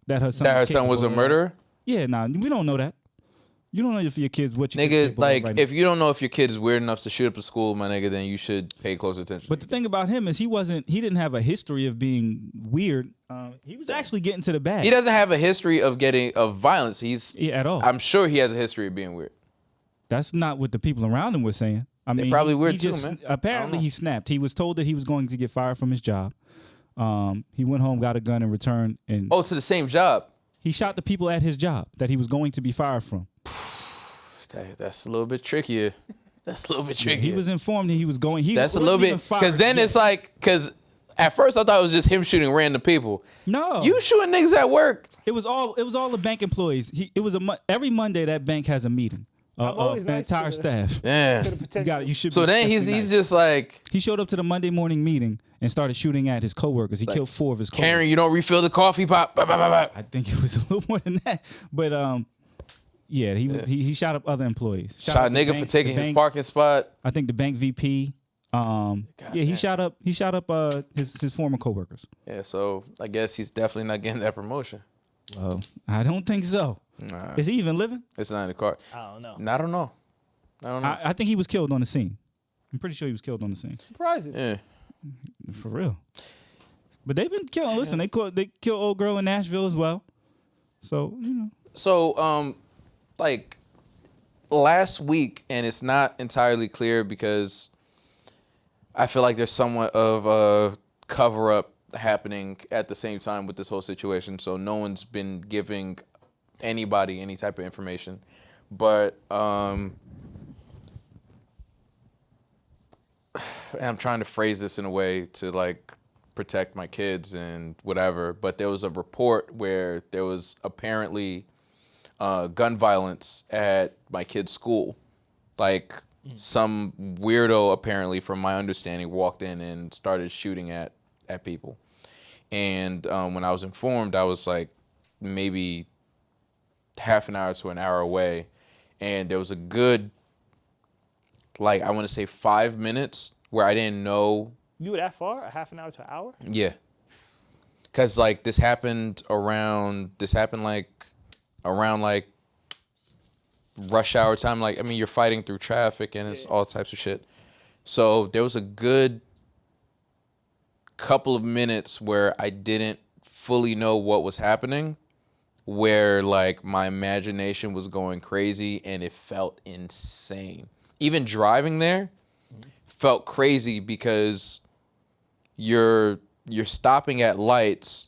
that her son. That her was son was a capable of that. murderer. Yeah, nah, we don't know that. You don't know if your kids what your kids Nigga, capable of like, right now. if you don't know if your kid is weird enough to shoot up a school, my nigga, then you should pay close attention. But the thing about him is he didn't have a history of being weird. He was actually getting to the bag. He doesn't have a history of violence. At all. I'm sure he has a history of being weird. That's not what the people around him were saying. I mean, probably weird he too, just, man. Apparently, he snapped. He was told that he was going to get fired from his job. He went home, got a gun, and returned, and Oh, to the same job. he shot the people at his job that he was going to be fired from. That's a little bit trickier. That's a little bit trickier. He was informed that he was going. That's a little bit because then it's like at first I thought it was just him shooting random people. no. You shooting niggas at work. It was all the bank employees. Every Monday that bank has a meeting. always The nice to entire the- staff. Yeah. To the You potential. got it. You should. So be then especially he's nice. just like, He showed up to the Monday morning meeting and started shooting at his coworkers. He killed 4 of his coworkers. Karen, you don't refill the coffee pot. Bah, bah, bah, bah. I think it was a little more than that. But yeah, he shot up other employees. Shot a up the nigga bank- for taking the his bank- parking spot. I think the bank VP. Yeah, he damn. shot up his former coworkers. Yeah, so I guess he's definitely not getting that promotion. Well, I don't think so. Nah, Is he even living? it's not in the car. I don't know. I don't know. I don't know. I think he was killed on the scene. I'm pretty sure he was killed on the scene. Surprising. Yeah. For real. But they've been killing. Listen, they killed old girl in Nashville as well. So, you know. So, like last week, and it's not entirely clear because I feel like there's somewhat of a cover up happening at the same time with this whole situation. So no one's been giving anybody any type of information. But and I'm trying to phrase this in a way to like protect my kids and whatever. But there was a report where there was apparently gun violence at my kid's school. Like some weirdo, apparently, from my understanding, walked in and started shooting at people. And when I was informed, I was like maybe half an hour to an hour away. And there was a good, like, I want to say 5 minutes where I didn't know. You were that far? A half an hour to an hour? Yeah. Because, like, this happened like around, like, rush hour time. Like, I mean, you're fighting through traffic and it's all types of shit. So there was a good couple of minutes where I didn't fully know what was happening, where like my imagination was going crazy and it felt insane. Even driving there felt crazy because you're stopping at lights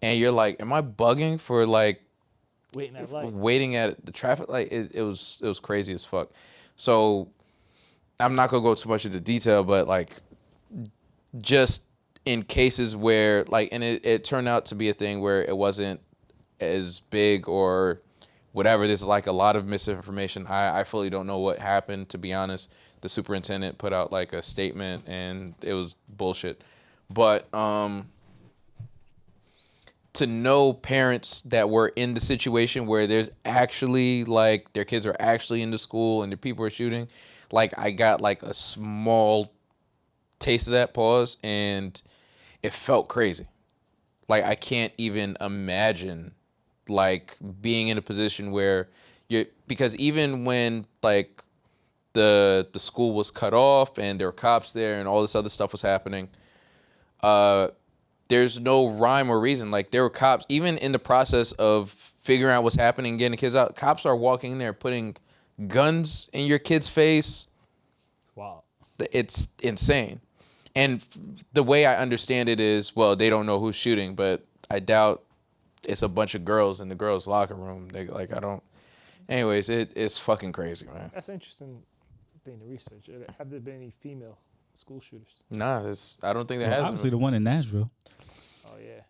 and you're like, am I bugging for like waiting at the traffic light? It was crazy as fuck. So I'm not gonna go too much into detail, but like just in cases where like, and it turned out to be a thing where it wasn't as big or whatever. There's like a lot of misinformation. I fully don't know what happened, to be honest. The superintendent put out like a statement and it was bullshit. But to know parents that were in the situation where there's actually like their kids are actually in the school and the people are shooting, like I got like a small taste of that pause and it felt crazy. Like I can't even imagine like being in a position where because even when like the school was cut off and there were cops there and all this other stuff was happening, there's no rhyme or reason. Like there were cops, even in the process of figuring out what's happening, getting the kids out, cops are walking in there putting guns in your kid's face. Wow. It's insane. And the way I understand it is, well, they don't know who's shooting, but I doubt it's a bunch of girls in the girls' locker room. They like, I don't. Anyways, it's fucking crazy, man. That's an interesting thing to research. Have there been any female school shooters? Nah, I don't think there has. Obviously, the one in Nashville. Oh yeah.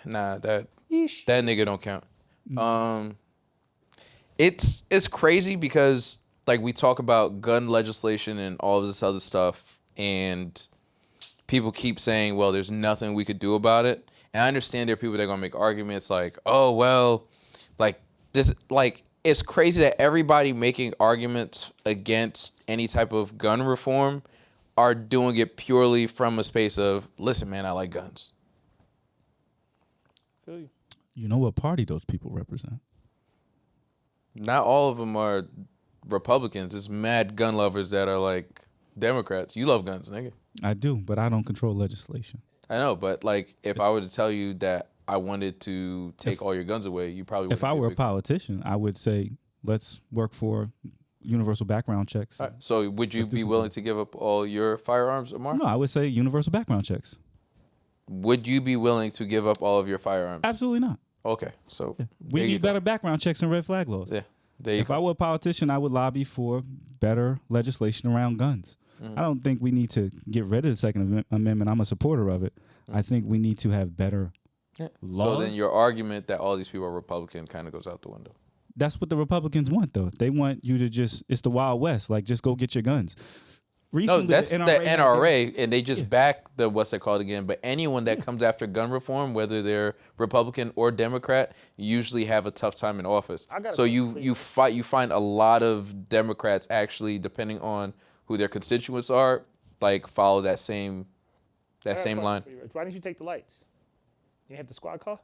Nah, that nigga don't count. It's crazy because like we talk about gun legislation and all of this other stuff, and people keep saying, well, there's nothing we could do about it. And I understand there are people that are going to make arguments like, oh, well, like this, like it's crazy that everybody making arguments against any type of gun reform are doing it purely from a space of, listen, man, I like guns. Feel you. You know what party those people represent? Not all of them are Republicans. It's mad gun lovers that are like Democrats. You love guns, nigga. I do, but I don't control legislation. I know, but like if I were to tell you that I wanted to take all your guns away, you probably wouldn't. If I were a politician, I would say, let's work for universal background checks. Right. So would you be willing to give up all your firearms, Amar? No, I would say universal background checks. Would you be willing to give up all of your firearms? Absolutely not. Okay, so we need better background checks and red flag laws. Yeah, there you if go. I were a politician, I would lobby for better legislation around guns. I don't think we need to get rid of the Second Amendment. I'm a supporter of it. I think we need to have better laws. So then your argument that all these people are Republican kind of goes out the window. That's what the Republicans want, though. They want you to it's the Wild West. Like, just go get your guns. Recently, No, that's the NRA, and they just back the, what's that called again? But anyone that comes after gun reform, whether they're Republican or Democrat, usually have a tough time in office. So you find a lot of Democrats actually, depending on who their constituents are, like follow that same line. Why didn't you take the lights? You have the squad car?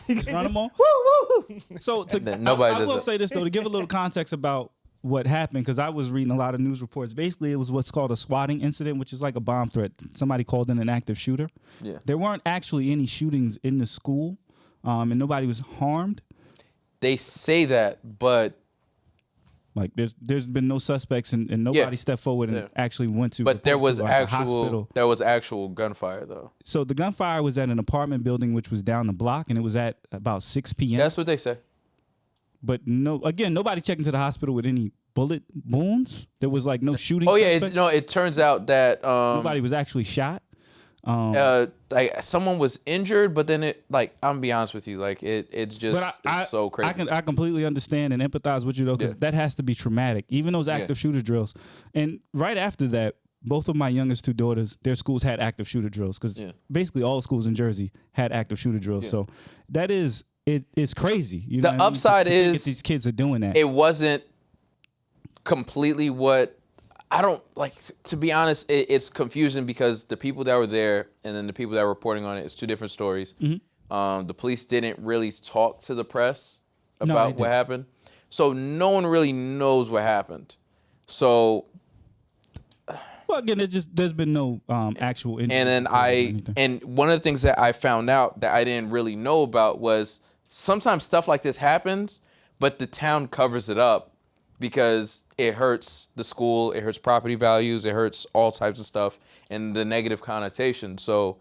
Just run them on. Woo woo. So Nobody I does will that. say this though, to give a little context about what happened, because I was reading a lot of news reports. Basically, it was what's called a swatting incident, which is like a bomb threat. Somebody called in an active shooter. Yeah. There weren't actually any shootings in the school, and nobody was harmed. They say that, but Like there's been no suspects, and nobody stepped forward and actually went to. but there was report to, like, a hospital. actual gunfire though. So the gunfire was at an apartment building, which was down the block, and it was at about 6 p.m. That's what they say. But nobody checked into the hospital with any bullet wounds. There was like no shooting. Oh yeah, suspect. it turns out that Nobody was actually shot. like someone was injured, but then I'm gonna be honest with you, like it's just it's so crazy. I completely understand and empathize with you though, because that has to be traumatic. Even those active shooter drills, and right after that, both of my youngest two daughters, their schools had active shooter drills, because basically all schools in Jersey had active shooter drills. Yeah. So that is it's crazy. You know, the upside is these kids are doing that. It wasn't completely what. I don't like, to be honest, it's confusing because the people that were there and then the people that were reporting on it's two different stories. Mm-hmm. The police didn't really talk to the press about what happened. So no one really knows what happened. So. Well, again, there's been no actual injury. And then and one of the things that I found out that I didn't really know about was sometimes stuff like this happens, but the town covers it up. Because it hurts the school, it hurts property values, it hurts all types of stuff, and the negative connotation. So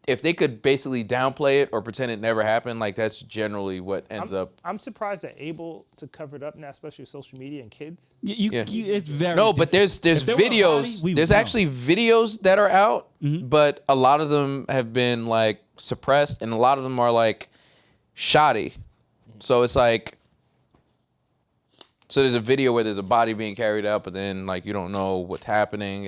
if they could basically downplay it or pretend it never happened, like that's generally what ends up. I'm surprised they're able to cover it up now, especially with social media and kids. It's very no, but there's videos. There's actually videos that are out, but a lot of them have been like suppressed, and a lot of them are like shoddy. So it's like. So there's a video where there's a body being carried out, but then like you don't know what's happening.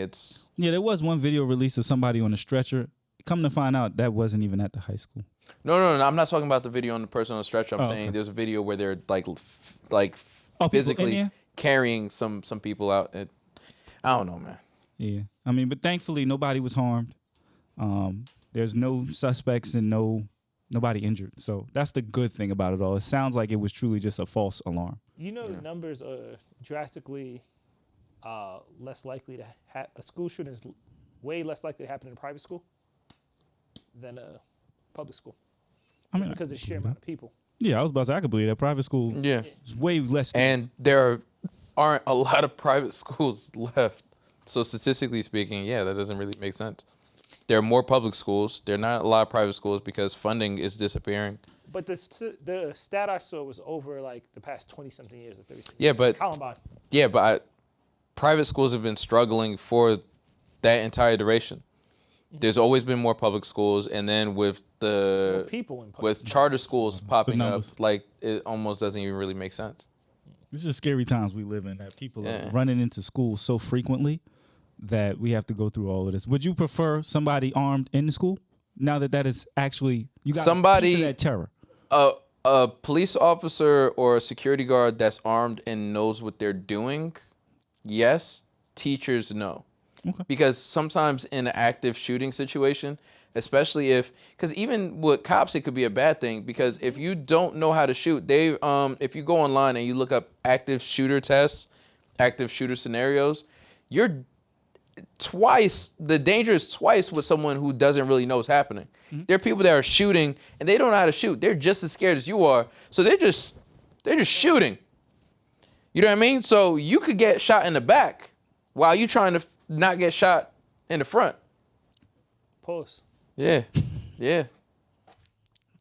There was one video released of somebody on a stretcher. Come to find out, that wasn't even at the high school. No. I'm not talking about the video on the person on the stretcher. I'm saying there's a video where they're like physically carrying some people out. I don't know, man. Yeah, I mean, but thankfully nobody was harmed. There's no suspects and nobody injured. So that's the good thing about it all. It sounds like it was truly just a false alarm. You know, the numbers are drastically less likely to a school shooting is way less likely to happen in a private school than a public school. I mean, because of the sheer amount of people. Yeah, I was about to say, I could believe that private school is way less. And there aren't a lot of private schools left. So statistically speaking, that doesn't really make sense. There are more public schools. There are not a lot of private schools because funding is disappearing. But the stat I saw was over like the past 20-something years or 30. Yeah, but Columbine. Yeah, but private schools have been struggling for that entire duration. There's always been more public schools, and then with more people in with charter schools popping up, like it almost doesn't even really make sense. It's just scary times we live in, that people are running into schools so frequently that we have to go through all of this. Would you prefer somebody armed in the school now that is actually you got a piece of that terror? A police officer or a security guard that's armed and knows what they're doing, yes. Teachers, no. Okay. Because sometimes in an active shooting situation, especially because even with cops, it could be a bad thing. Because if you don't know how to shoot, if you go online and you look up active shooter tests, active shooter scenarios, the danger is twice with someone who doesn't really know what's happening. Mm-hmm. There are people that are shooting and they don't know how to shoot. They're just as scared as you are. So they're just shooting. You know what I mean? So you could get shot in the back while you trying to not get shot in the front. Pause. Yeah.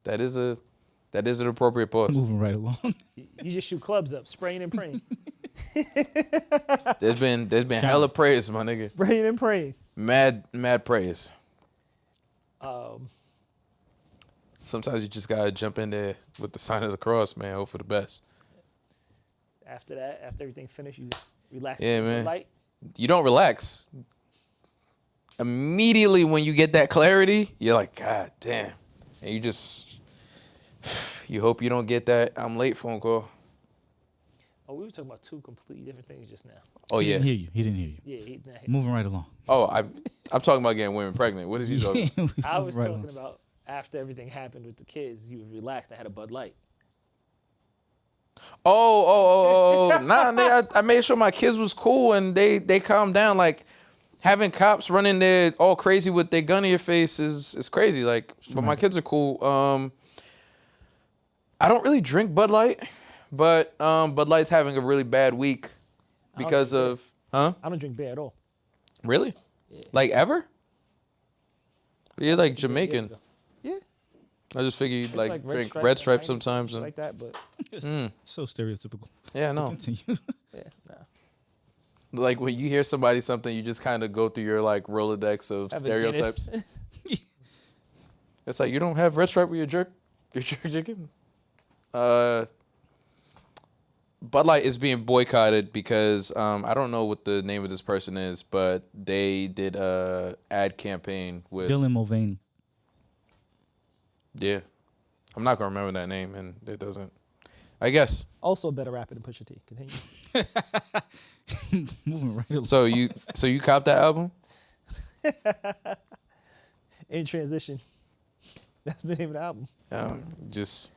That is an appropriate pause. Moving right along. You just shoot clubs up, spraying and praying. There's been hella praise, my nigga. Spraying and praying. Mad praise. Sometimes you just gotta jump in there with the sign of the cross, man. Hope for the best. After that, after everything's finished, you relax. Yeah, man. Light. You don't relax. Immediately when you get that clarity, you're like, God damn. And you hope you don't get that I'm late phone call. Oh, we were talking about two completely different things just now. Oh, yeah. He didn't hear you. Yeah, he didn't hear Moving right along. Oh, I'm talking about getting women pregnant. What is he talking about? I was talking about after everything happened with the kids, you relaxed. I had a Bud Light. Oh. Nah, nigga, I made sure my kids was cool and they calmed down. Like, having cops running there all crazy with their gun in your face is crazy. Like, but my kids are cool. I don't really drink Bud Light, but Bud Light's having a really bad week because of, huh? I don't drink beer at all. Really? Yeah. Like, ever? You're like Jamaican. Yeah. I just figured you'd like drink Stripe Red Stripe and sometimes. And, like that, but So stereotypical. yeah, no. Continue. yeah, nah. Like when you hear somebody something, you just kind of go through your like Rolodex of Have a stereotypes. Guinness. It's like you don't have Red Stripe with your jerk chicken. Bud Light is being boycotted because I don't know what the name of this person is, but they did a ad campaign with Dylan Mulvaney. Yeah, I'm not gonna remember that name, and it doesn't. I guess. Also, better rapper than Pusha T. Continue. Moving right along. So you copped that album? In Transition. That's the name of the album. Just.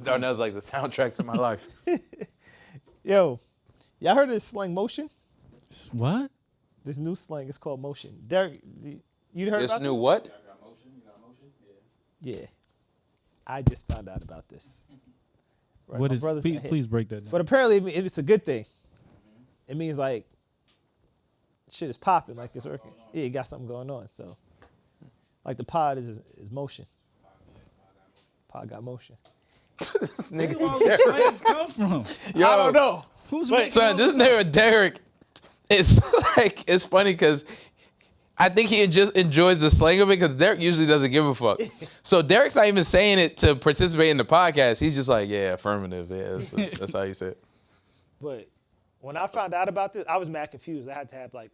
Darnell's like the soundtrack to my life. Yo, y'all heard of this slang motion? What? This new slang is called motion. Derek, you heard This about new this? what? Yeah. I just found out about this. Right, What my is? brother's got hit. Please break that down. But apparently it's a good thing. It means like shit is popping, like it's working. Yeah, you got something going on. So like the pod is motion. Pod got motion. This nigga. Where do all these slangs come from? Yo, I don't know. Who's But- making son, all this this nigga Derek, it's like it's funny because I think he just enjoys the slang of it because Derek usually doesn't give a fuck. So Derek's not even saying it to participate in the podcast. He's just like, yeah, affirmative. Yeah, that's how you say it. But when I found out about this, I was mad confused. I had to have like,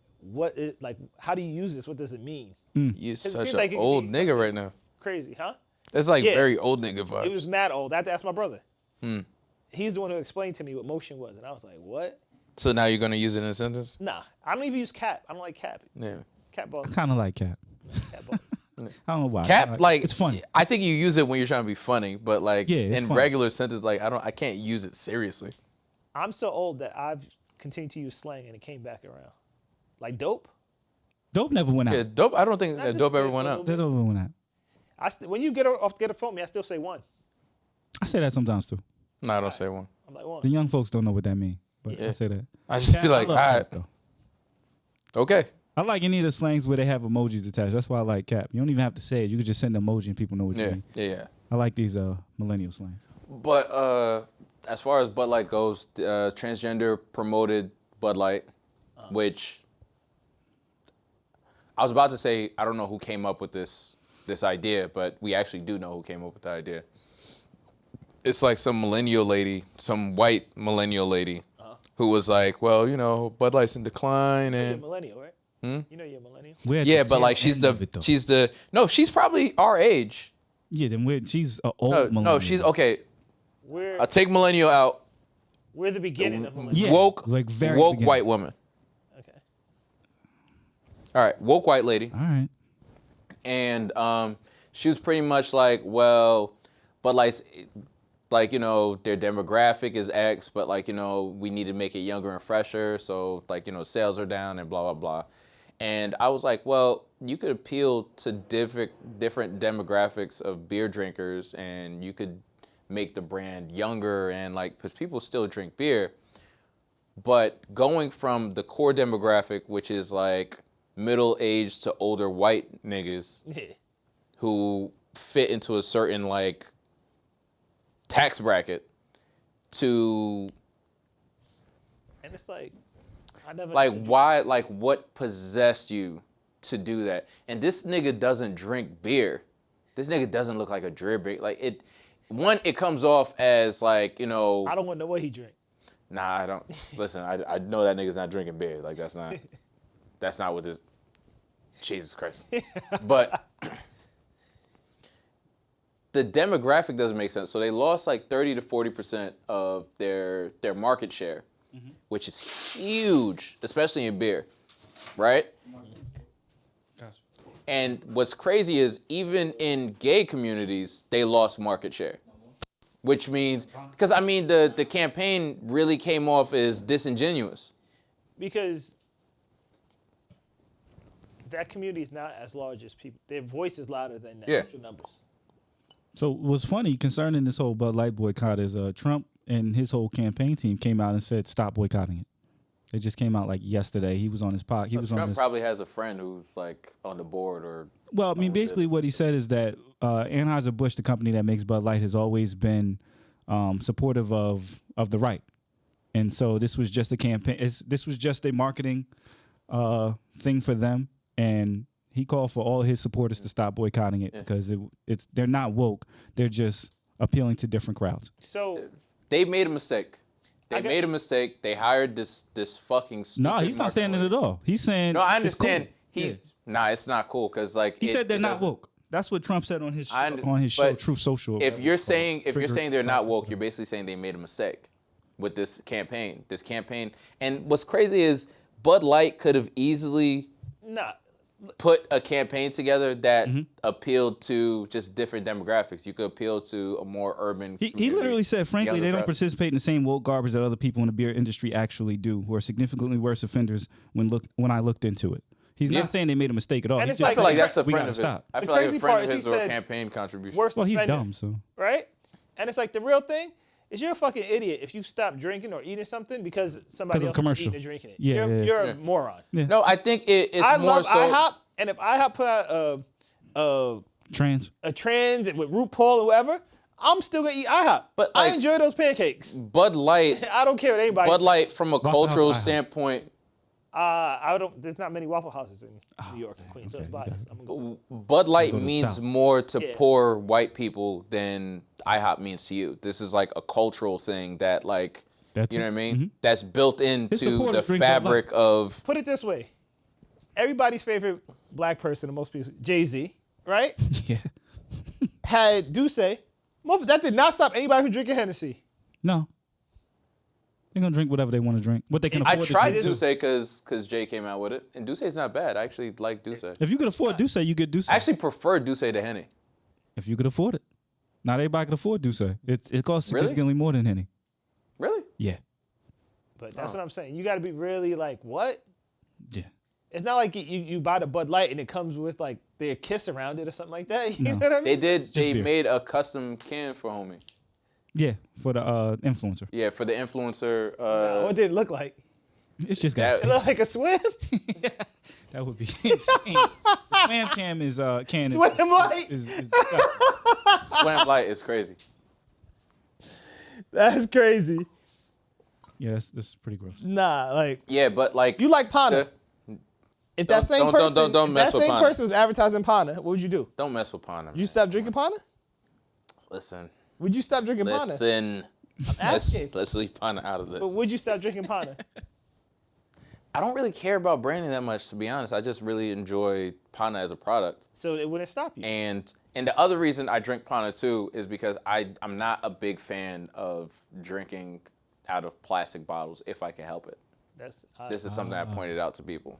how do you use this? What does it mean? You're It such seems an like it could old be nigga right now. Crazy, huh? It's like Yeah. very old nigga vibes. It was mad old. I had to ask my brother. He's the one who explained to me what motion was, and I was like, what? So now you're gonna use it in a sentence? Nah, I don't even use cap. I don't like cap. Yeah. Cap balls. I kind of like Cap. Cap balls. I don't know why. Cap, like it's fun. I think you use it when you're trying to be funny, but like Yeah, it's in fun. regular sentence, like I can't use it seriously. I'm so old that I've continued to use slang, and it came back around. Like dope. Dope never went out. Yeah, dope. I don't think Nah, that this dope is ever good went for a out. That never went out. When you get a phone me, I still say one. I say that sometimes too. No, I don't say one. I'm like one. The young folks don't know what that means, but Yeah. I say that. I just Cap, be like, I all love right, Cap, though. okay. I like any of the slangs where they have emojis attached. That's why I like Cap. You don't even have to say it. You can just send an emoji and people know what you Yeah, mean. yeah. I like these millennial slangs. But as far as Bud Light goes, transgender promoted Bud Light, which I was about to say I don't know who came up with this idea, but we actually do know who came up with the idea. It's like some millennial lady, some white millennial lady, who was like, well, you know, Bud Light's in decline, You're a and millennial, right? You know you're a millennial. We're at yeah, the but like tail end of it, though. she's probably our age. Yeah, then she's an old No, millennial. she's okay. We're I'll take millennial out. the beginning of millennial. Yeah, woke, like very woke beginning. white woman. Okay. All right, woke white lady. All right. And she was pretty much like, well, but like you know, their demographic is X, but like you know, we need to make it younger and fresher, so like you know, sales are down and blah blah blah. And I was like, well, you could appeal to different demographics of beer drinkers, and you could make the brand younger and like because people still drink beer, but going from the core demographic, which is like middle-aged to older white niggas Yeah. who fit into a certain like tax bracket to And it's like, I never like why like what possessed you to do that? And this nigga doesn't drink beer. This nigga doesn't look like a dribber. Like it comes off as like, you know, I don't want to know what he drink. nah, I don't listen, I know that nigga's not drinking beer. Like that's not what this Jesus Christ. But the demographic doesn't make sense. So they lost like 30 to 40% of their market share, which is huge, especially in beer, right? And what's crazy is even in gay communities, they lost market share. Which means, because I mean, the campaign really came off as disingenuous. Because that community is not as large as people. Their voice is louder than the actual numbers. So what's funny concerning this whole Bud Light boycott is Trump and his whole campaign team came out and said stop boycotting it. It just came out like yesterday. He was on his podcast. Trump probably has a friend who's like on the board or. Well, I mean, basically what he said is that Anheuser-Busch, the company that makes Bud Light, has always been supportive of the right, and so this was just a campaign. This was just a marketing thing for them, and he called for all his supporters to stop boycotting it because they're not woke. They're just appealing to different crowds. So they made a mistake. They made a mistake. They hired this fucking stupid. No, he's not saying it at all. He's saying no. I understand. Cool. Nah, it's not cool because like he said they're not woke. That's what Trump said on his show, Truth Social. If you're saying they're not woke, you're basically saying they made a mistake with this campaign. And what's crazy is Bud Light could have easily put a campaign together that appealed to just different demographics. You could appeal to a more urban community. He literally said, frankly, they don't participate in the same woke garbage that other people in the beer industry actually do, who are significantly worse offenders when I looked into it. He's not saying they made a mistake at all. And I feel like that's a friend of his. Stop. I feel like a friend of his or a campaign contribution. Well, he's dumb, so. Right? And it's like the real thing is you're a fucking idiot if you stop drinking or eating something because somebody else is eating or drinking it. You're a moron. Yeah. No, I think it's I more love so. IHOP, and if IHOP put out a trans with RuPaul or whoever, I'm still gonna eat IHOP. But I like, enjoy those pancakes. Bud Light. I don't care what anybody. Bud says. Light, from a cultural standpoint. I don't. There's not many Waffle Houses in New York and Queens, so it's biased. Bud Light means more to poor white people than IHOP means to you. This is like a cultural thing that, like, you know what I mean? That's built into the fabric of. Put it this way: everybody's favorite black person, and most people, Jay-Z, right? Yeah. Had Duce. That did not stop anybody from drinking Hennessy. No. They're going to drink whatever they want to drink. What they can afford I to tried drink. Duce because Jay came out with it. And Duce's not bad. I actually like Duce. If you could afford Duce, you get Duce. I actually prefer Duce to Henny. If you could afford it. Not everybody can afford Duce. It costs significantly more than Henny. Really? Yeah. But that's what I'm saying. You got to be really like, what? Yeah. It's not like you buy the Bud Light and it comes with like their kiss around it or something like that. You No. know what I mean? They made a custom can for homie. Yeah, for the influencer. Yeah, for the influencer. What did it look like? It's just got It looked like a swim. That would be insane. The Swam Cam is Swim Light. Is Swam Light is crazy. That's crazy. Yeah, this is pretty gross. Nah, like Yeah, but like you like Pana. If that same person, don't if mess that with same Pana. person was advertising Pana, what would you do? Don't mess with Pana. Would you stop drinking Pana? Listen. Would you stop drinking Pana? Listen. asking. Let's leave Pana out of this. But would you stop drinking Pana? I don't really care about branding that much, to be honest. I just really enjoy Pana as a product. So it wouldn't stop you. And the other reason I drink Pana too is because I'm not a big fan of drinking out of plastic bottles if I can help it. This is something I pointed out to people.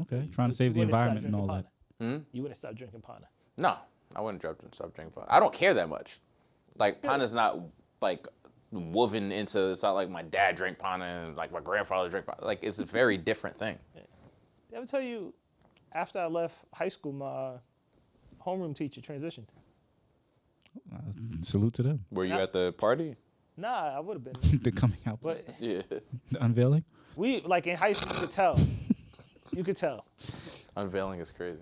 Okay, trying to save the environment and all that. You wouldn't stop drinking Pana. No, I wouldn't stop drinking Pana. I don't care that much. Like Pana's not like woven into. It's not like my dad drank Pana and like my grandfather drank Pana. Like it's a very different thing. Did I ever tell you? After I left high school, my homeroom teacher transitioned. Salute to them. Were you at the party? Nah, I would have been. The coming out. But Yeah. The unveiling. we like in high school, you could tell. You could tell. Unveiling is crazy.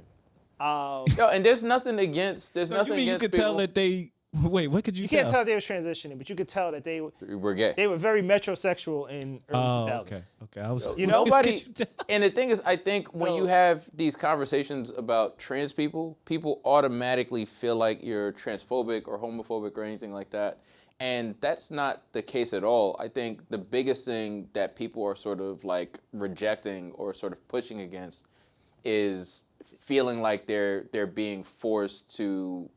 Yo, and there's nothing against. There's nothing you against could people. tell that they. Wait, what could you You tell? can't tell they was transitioning, but you could tell that they We're gay. were very metrosexual in early 2000s. Okay. I was. You know, Nobody. And the thing is, I think when So- you have these conversations about trans people, people automatically feel like you're transphobic or homophobic or anything like that. And that's not the case at all. I think the biggest thing that people are sort of like rejecting or sort of pushing against is feeling like they're being forced to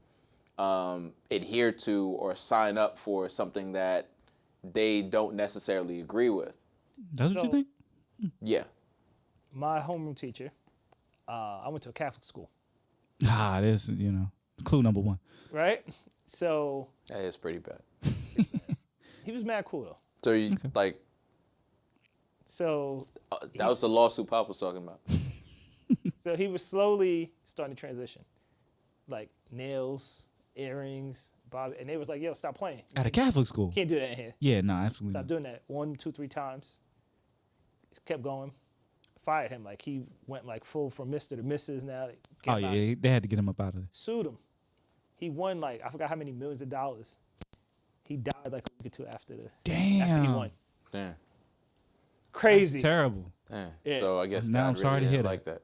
adhere to or sign up for something that they don't necessarily agree with. That's what you think? Yeah. My homeroom teacher, I went to a Catholic school. There's clue number one. right? So That is pretty bad. he was mad cool though. So you So that was the lawsuit Pop was talking about. so he was slowly starting to transition, like nails, earrings, bob, and they was like, "Yo, stop playing. At a Catholic school. Can't do that in here. Yeah, no, absolutely. Stop doing that." 1, 2, 3 times. Kept going. Fired him. Like he went like full from Mr. to Mrs. Now. Oh yeah, they had to get him up out of there. Sued him. He won like I forgot how many millions of dollars. He died like a week or two after he won. Damn. Crazy. That's terrible. Damn. Yeah. So I guess Now God I'm sorry really to hear didn't that. like that.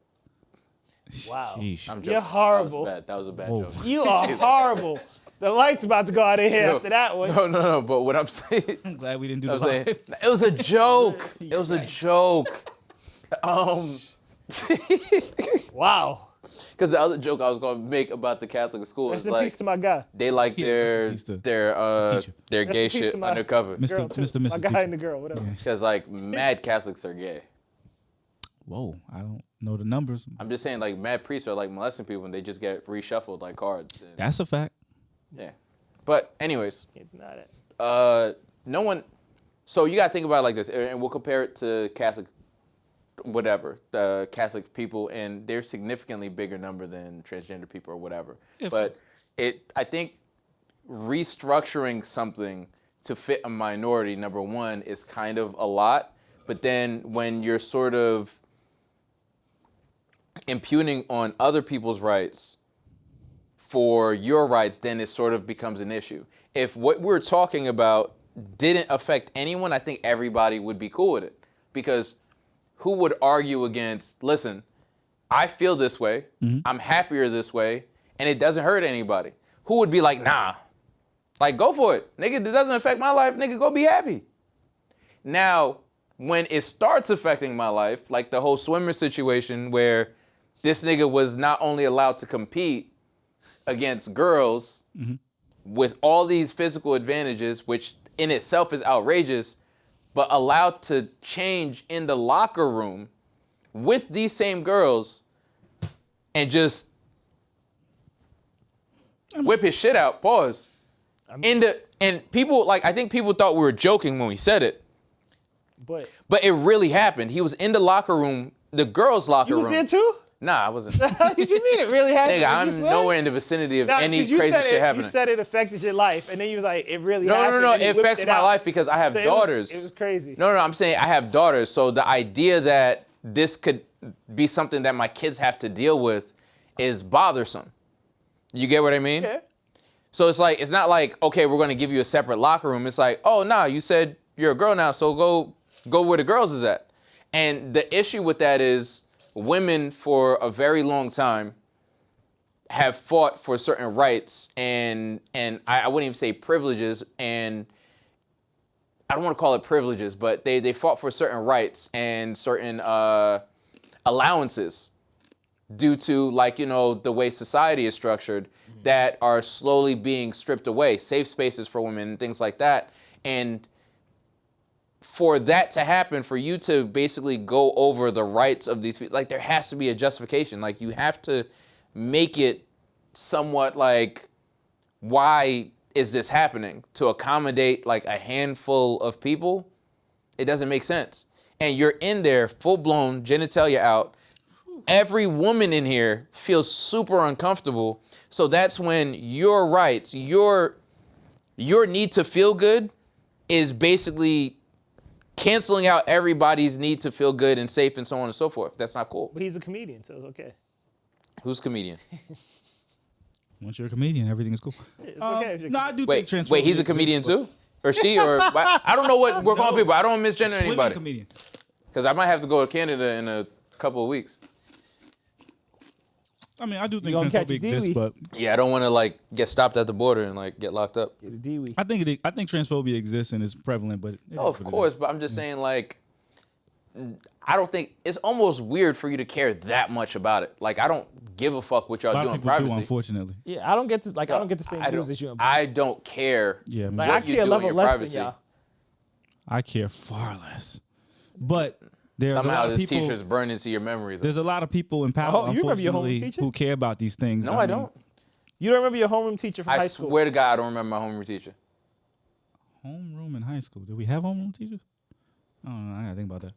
Wow. Sheesh. I'm joking. You're horrible. That was a bad Whoa. joke. You are horrible. The light's about to go out of here after that one. No. But what I'm saying, I'm glad we didn't do I was the saying, live. it was a joke. It was a joke. Wow. Because the other joke I was going to make about the Catholic school Rest is in like peace to my guy. they like their rest in peace to their teacher. gay Rest in peace shit to my undercover. Mr. Girl, too. Mr. My Mrs. guy teacher. and the girl, whatever. Because like mad Catholics are gay. Whoa, I don't know the numbers. I'm just saying like mad priests are like molesting people and they just get reshuffled like cards. And, That's a fact. yeah. But anyways, Can't deny that. no one. So you gotta think about it like this, and we'll compare it to Catholic, whatever, the Catholic people, and they're significantly bigger number than transgender people or whatever. Yeah. But I think restructuring something to fit a minority, number one, is kind of a lot. But then when you're sort of impugning on other people's rights for your rights, then it sort of becomes an issue. If what we're talking about didn't affect anyone, I think everybody would be cool with it. Because who would argue against, listen, I feel this way, I'm happier this way, and it doesn't hurt anybody? Who would be like, nah, like go for it. Nigga, it doesn't affect my life, nigga, go be happy. Now, when it starts affecting my life, like the whole swimmer situation where this nigga was not only allowed to compete against girls with all these physical advantages, which in itself is outrageous, but allowed to change in the locker room with these same girls and just whip his shit out, pause. And people, like, I think people thought we were joking when we said it, But but it really happened. He was in the locker room, the girls' locker you room. was there too? Nah, I wasn't. What you mean it really happened? Nigga, What you I'm said? nowhere in the vicinity of Nah, any 'cause you crazy said shit happening. You said it affected your life, and then you was like, it really happened. No. and he It whipped affects it my out. life because I have So daughters. It was crazy. No, I'm saying I have daughters. So the idea that this could be something that my kids have to deal with is bothersome. You get what I mean? Yeah. So it's like, it's not like, okay, we're going to give you a separate locker room. It's like, oh, nah, you said you're a girl now, so go where the girls is at. And the issue with that is women for a very long time have fought for certain rights and I wouldn't even say privileges, and I don't want to call it privileges, but they fought for certain rights and certain allowances due to, like, you know, the way society is structured that are slowly being stripped away, safe spaces for women and things like that. And for that to happen, for you to basically go over the rights of these people, like, there has to be a justification. Like, you have to make it somewhat like, why is this happening? To accommodate like a handful of people? It doesn't make sense. And you're in there, full-blown genitalia out. Every woman in here feels super uncomfortable. So that's when your rights, your need to feel good is basically canceling out everybody's need to feel good and safe and so on and so forth. That's not cool. But he's a comedian, so it's okay. Who's comedian? Once you're a comedian, everything is cool. It's okay if you're No, I do Wait, think wait, he's a comedian too? Or she? Or I don't know what we're calling people. I don't misgender Swimming anybody. comedian. Because I might have to go to Canada in a couple of weeks. I mean, I do think gonna catch transphobia a exists, Dewey. but Yeah, I don't want to like get stopped at the border and like get locked up. the Dewey. I think transphobia exists and is prevalent. But it is Oh, of what it course, is. but I'm just saying, like, I don't think it's almost weird for you to care that much about it. Like, I don't give a fuck what A y'all lot do of in people do, privacy. unfortunately. Yeah, I don't get to I don't get the same I views don't- as you. I don't care. Yeah, Like, I what you care do in level your less privacy. than y'all. I care far less. But There's a lot Somehow of this people, T-shirt's burned into your memory. Though. There's a lot of people in power, Oh, you remember your homeroom unfortunately, teacher? who care about these things. No, I don't. You don't remember your homeroom teacher from I high school? swear to God, I don't remember my homeroom teacher. Homeroom in high school. Did we have homeroom teachers? I don't know. I gotta think about that.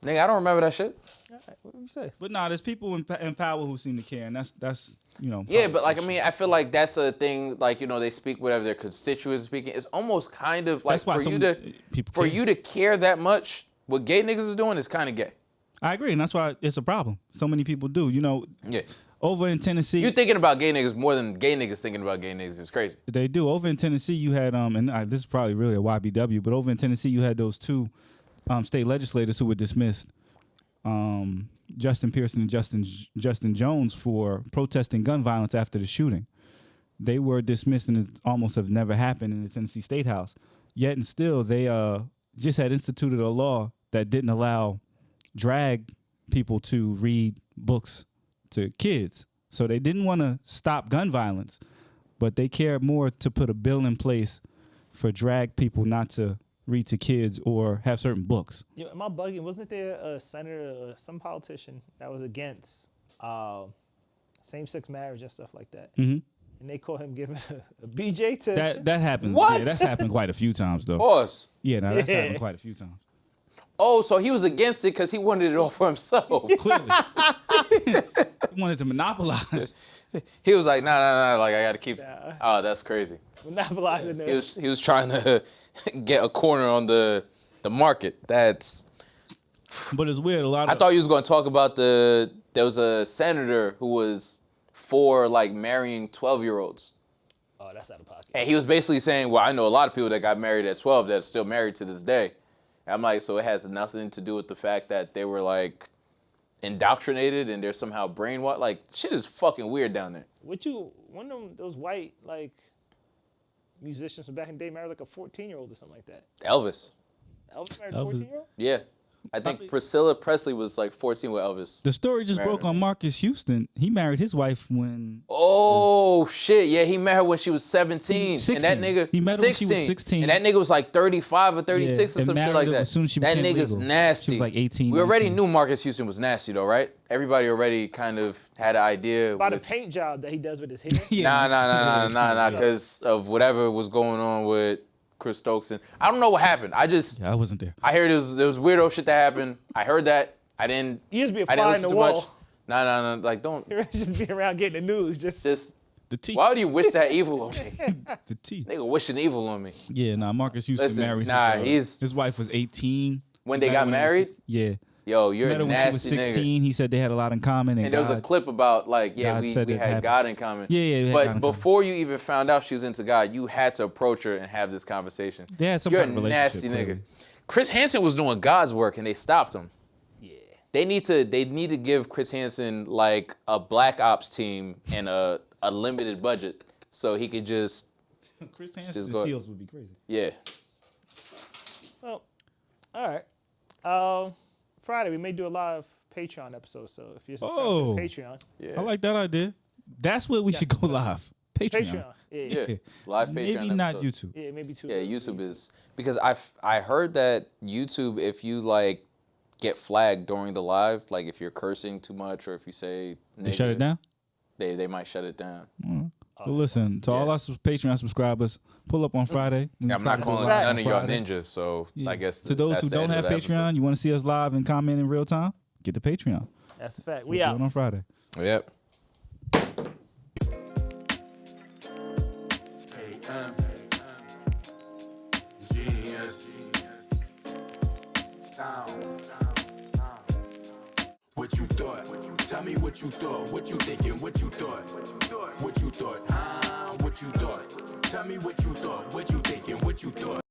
Nigga, I don't remember that shit. All right, what did you say? But nah, there's people in power who seem to care, and that's you know. Yeah, but like I mean, I feel like that's a thing. Like you know, they speak whatever their constituents are speaking. It's almost kind of like That's why for you some to people for care. you to care that much. What gay niggas is doing is kind of gay. I agree, and that's why it's a problem. So many people do. You know, Yeah. over in Tennessee, You thinking about gay niggas more than gay niggas thinking about gay niggas is crazy. they do. Over in Tennessee, you had this is probably really a YBW, but over in Tennessee, you had those two state legislators who were dismissed. Justin Pearson and Justin Jones for protesting gun violence after the shooting. They were dismissed and it almost have never happened in the Tennessee State House. Yet and still, they just had instituted a law that didn't allow drag people to read books to kids. So they didn't want to stop gun violence, but they cared more to put a bill in place for drag people not to read to kids or have certain books. Yeah, am I bugging? Wasn't there a senator or some politician that was against same-sex marriage and stuff like that? Mm-hmm. And they caught him giving a BJ to... That happens. What? Yeah, that's happened quite a few times, though. Pause. Yeah, no, that's happened quite a few times. Oh, so he was against it because he wanted it all for himself. Clearly. He wanted to monopolize. He was like, nah, like I gotta keep. Oh, that's crazy. monopolizing He it. was trying to get a corner on the market. That's. But it's weird. I thought you was gonna talk about there was a senator who was for like marrying 12-year-olds. Oh, that's out of pocket. And he was basically saying, well, I know a lot of people that got married at 12 that's still married to this day. And I'm like, so it has nothing to do with the fact that they were like indoctrinated and they're somehow brainwashed. Like, shit is fucking weird down there. One of those white, like, musicians from back in the day married like a 14-year-old or something like that. Elvis. Elvis married a Elvis. 14-year-old? Yeah. I think Priscilla Presley was like 14 with Elvis. The story just Married broke her. on Marcus Houston. He married his wife when... Oh, shit. Yeah, he met her when she was 17. 16. And that nigga... He met her when she was 16. And that nigga was like 35 or 36 Yeah, or some and shit married like her that. as soon as she That became nigga's legal. nasty. She was like 18, We already 19. knew Marcus Houston was nasty though, right? Everybody already kind of had an idea. By the with- paint job that he does with his hair. Yeah. Nah, because of whatever was going on with Chris Stokes. And I don't know what happened. I wasn't there. heard there was weirdo shit that happened. I heard that. I didn't. He used to be a I didn't fly in listen the too much. wall. Nah. Like, don't. He was just be around getting the news. Just The T. Why would you wish that evil on me? The T. Nigga wishing evil on me. Yeah, Marcus Houston Listen, married his wife was 18. When they Met got her when married? Yeah. Yo, you're Met a her when she was nasty 16. nigga. He said they had a lot in common. And there was a clip about like, God we said it had happened. God in common. Yeah, we had God But in common. before you even found out she was into God, you had to approach her and have this conversation. They had some You're kind of a nasty relationship, nigga. clearly. Chris Hansen was doing God's work and they stopped him. yeah. They need to give Chris Hansen like a Black Ops team and a limited budget so he could just Chris Just Hansen's go- seals would be crazy. yeah. Well, all right. Friday we may do a live Patreon episode. So if you're subscribed to Patreon, Yeah. I like that idea. That's where we should go live. Patreon. Patreon, yeah, Yeah. Live Patreon Maybe not episode. YouTube. yeah, maybe two. Yeah, YouTube is because I heard that YouTube, if you like get flagged during the live, like if you're cursing too much or if you say They shut it negative, down? they might shut it down. Well, listen, to all our Patreon subscribers, pull up on Friday. Yeah, I'm not calling live none of y'all Friday. ninjas, so Yeah. I guess To those that's who the don't end have of the Patreon, you want to see us live and comment in real time, get the Patreon. That's a fact. We'll We do out. it on Friday. episode. Yep. AM. Genius. Sound. What you thought? Tell me what you thought. What you thinking? What you thought? What you thought? What you thought? Tell me what you thought. What you thinking? What you thought?